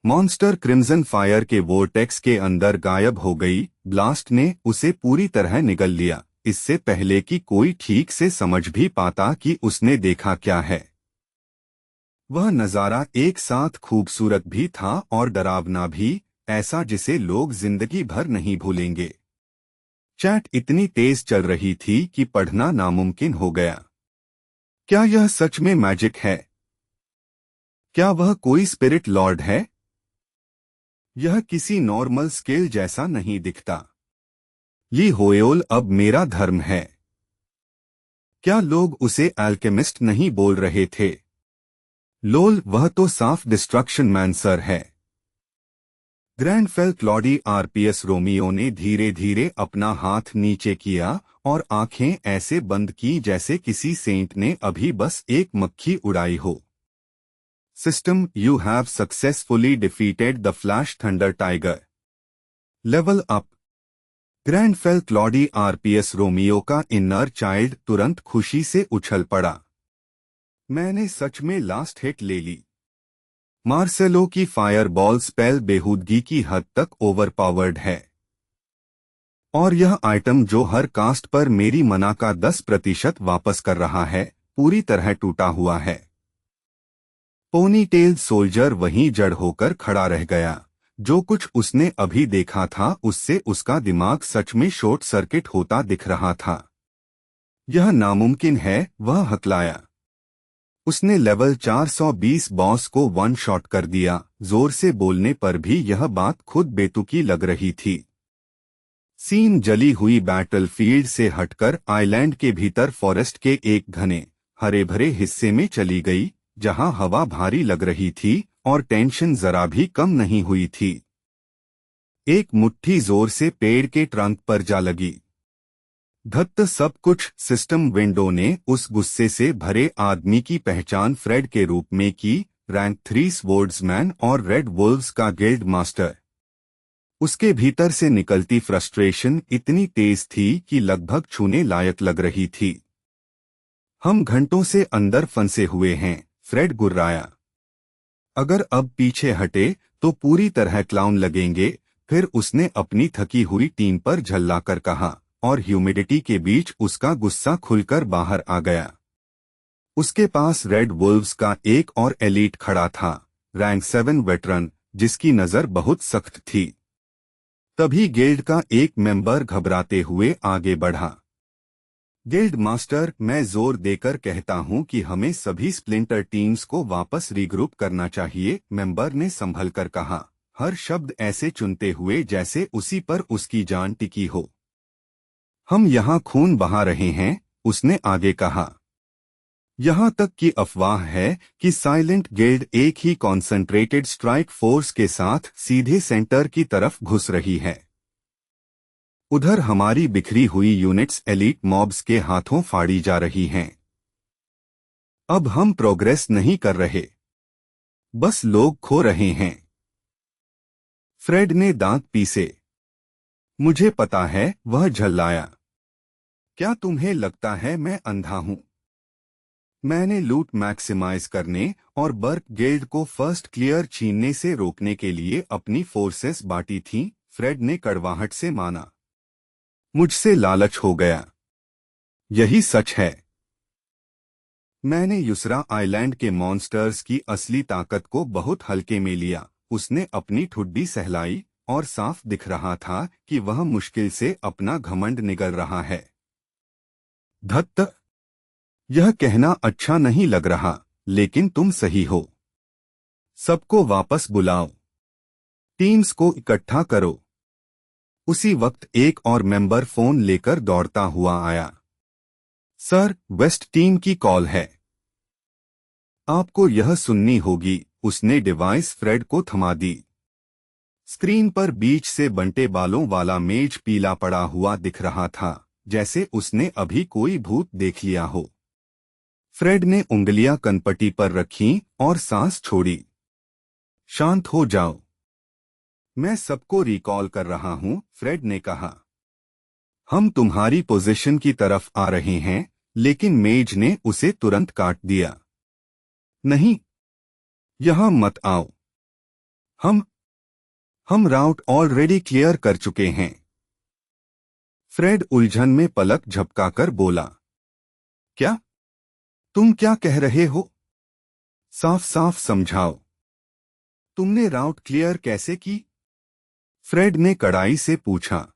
A: मॉन्स्टर क्रिम्सन फायर के वोर्टेक्स के अंदर गायब हो गई। ब्लास्ट ने उसे पूरी तरह निगल लिया, इससे पहले कि कोई ठीक से समझ भी पाता कि उसने देखा क्या है। वह नजारा एक साथ खूबसूरत भी था और डरावना भी, ऐसा जिसे लोग जिंदगी भर नहीं भूलेंगे। चैट इतनी तेज चल रही थी कि पढ़ना नामुमकिन हो गया। क्या यह सच में मैजिक है? क्या वह कोई स्पिरिट लॉर्ड है? यह किसी नॉर्मल स्केल जैसा नहीं दिखता। ली होएल अब मेरा धर्म है। क्या लोग उसे अल्केमिस्ट नहीं बोल रहे थे? लोल, वह तो साफ डिस्ट्रक्शन मैन्सर है। ग्रैंडफेल क्लॉडी आरपीएस रोमियो ने धीरे धीरे अपना हाथ नीचे किया और आंखें ऐसे बंद की जैसे किसी सेंट ने अभी बस एक मक्खी उड़ाई हो। System, you have successfully defeated the flash thunder tiger. Level up. Grandfell Claudie RPS Romeo का इनर चाइल्ड तुरंत खुशी से उछल पड़ा। मैंने सच में लास्ट हिट ले ली। मार्सेलो की फायरबॉल स्पेल बेहूदगी की हद तक ओवरपावर्ड है। और यह आइटम जो हर कास्ट पर मेरी मना का 10% वापस कर रहा है, पूरी तरह टूटा हुआ है। पोनीटेल सोल्जर वहीं जड़ होकर खड़ा रह गया। जो कुछ उसने अभी देखा था उससे उसका दिमाग सच में शॉर्ट सर्किट होता दिख रहा था। यह नामुमकिन है, वह हकलाया। उसने लेवल 420 बॉस को वन शॉट कर दिया। जोर से बोलने पर भी यह बात खुद बेतुकी लग रही थी। सीन जली हुई बैटलफील्ड से हटकर आइलैंड के भीतर फॉरेस्ट के एक घने हरे भरे हिस्से में चली गई, जहां हवा भारी लग रही थी और टेंशन जरा भी कम नहीं हुई थी। एक मुट्ठी जोर से पेड़ के ट्रंक पर जा लगी। धत्त सब कुछ। सिस्टम विंडो ने उस गुस्से से भरे आदमी की पहचान फ्रेड के रूप में की, रैंक 3 स्वॉर्ड्समैन और रेड वुल्व्स का गिल्ड मास्टर। उसके भीतर से निकलती फ्रस्ट्रेशन इतनी तेज थी कि लगभग छूने लायक लग रही थी। हम घंटों से अंदर फंसे हुए हैं, फ्रेड गुर्राया। अगर अब पीछे हटे तो पूरी तरह क्लाउन लगेंगे। फिर उसने अपनी थकी हुई टीम पर झल्लाकर कहा, और ह्यूमिडिटी के बीच उसका गुस्सा खुलकर बाहर आ गया। उसके पास रेड वुल्व्स का एक और एलीट खड़ा था, रैंक 7 वेटरन, जिसकी नजर बहुत सख्त थी। तभी गिल्ड का एक मेंबर घबराते हुए आगे बढ़ा। गिल्ड मास्टर, मैं जोर देकर कहता हूं कि हमें सभी स्प्लिंटर टीम्स को वापस रीग्रुप करना चाहिए, मेंबर ने संभल कर कहा, हर शब्द ऐसे चुनते हुए जैसे उसी पर उसकी जान टिकी हो। हम यहाँ खून बहा रहे हैं, उसने आगे कहा। यहाँ तक कि अफवाह है कि साइलेंट गिल्ड एक ही कॉन्सेंट्रेटेड स्ट्राइक फोर्स के साथ सीधे सेंटर की तरफ घुस रही है। उधर हमारी बिखरी हुई यूनिट्स एलीट मॉब्स के हाथों फाड़ी जा रही हैं। अब हम प्रोग्रेस नहीं कर रहे, बस लोग खो रहे हैं। फ्रेड ने दांत पीसे। मुझे पता है, वह झल्लाया। क्या तुम्हें लगता है मैं अंधा हूं? मैंने लूट मैक्सिमाइज करने और बर्क गिल्ड को फर्स्ट क्लियर छीनने से रोकने के लिए अपनी फोर्सेस बांटी थीं, फ्रेड ने कड़वाहट से माना। मुझसे लालच हो गया। यही सच है। मैंने यूसरा आइलैंड के मॉन्स्टर्स की असली ताकत को बहुत हल्के में लिया। उसने अपनी ठुड्डी सहलाई और साफ दिख रहा था कि वह मुश्किल से अपना घमंड निगल रहा है। धत्त, यह कहना अच्छा नहीं लग रहा, लेकिन तुम सही हो। सबको वापस बुलाओ, टीम्स को इकट्ठा करो। उसी वक्त एक और मेंबर फोन लेकर दौड़ता हुआ आया। सर, वेस्ट टीम की कॉल है। आपको यह सुननी होगी, उसने डिवाइस फ्रेड को थमा दी। स्क्रीन पर बीच से बंटे बालों वाला मेज पीला पड़ा हुआ दिख रहा था, जैसे उसने अभी कोई भूत देख लिया हो। फ्रेड ने उंगलियां कनपटी पर रखीं और सांस छोड़ी। शांत हो जाओ, मैं सबको रिकॉल कर रहा हूं, फ्रेड ने कहा। हम तुम्हारी पोजीशन की तरफ आ रहे हैं, लेकिन मेज ने उसे तुरंत काट दिया। नहीं, यहां मत आओ। हम राउट ऑलरेडी क्लियर कर चुके हैं। फ्रेड उलझन में पलक झपकाकर बोला। क्या? तुम क्या कह रहे हो? साफ साफ समझाओ। तुमने राउट क्लियर कैसे की? फ्रेड ने कड़ाई से पूछा।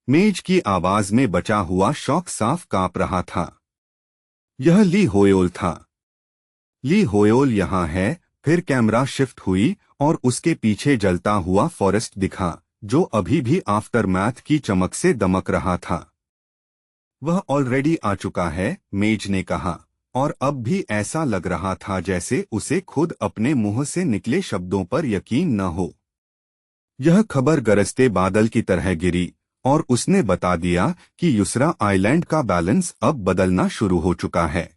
A: मेज की आवाज में बचा हुआ शौक साफ कांप रहा था। यह ली होयोल था। ली होयोल यहाँ है। फिर कैमरा शिफ्ट हुई और उसके पीछे जलता हुआ फॉरेस्ट दिखा, जो अभी भी आफ्टरमैथ की चमक से दमक रहा था। वह ऑलरेडी आ चुका है, मेज ने कहा, और अब भी ऐसा लग रहा था जैसे उसे खुद अपने मुंह से निकले शब्दों पर यकीन न हो। यह खबर गरजते बादल की तरह गिरी और उसने बता दिया कि यूसरा आइलैंड का बैलेंस अब बदलना शुरू हो चुका है।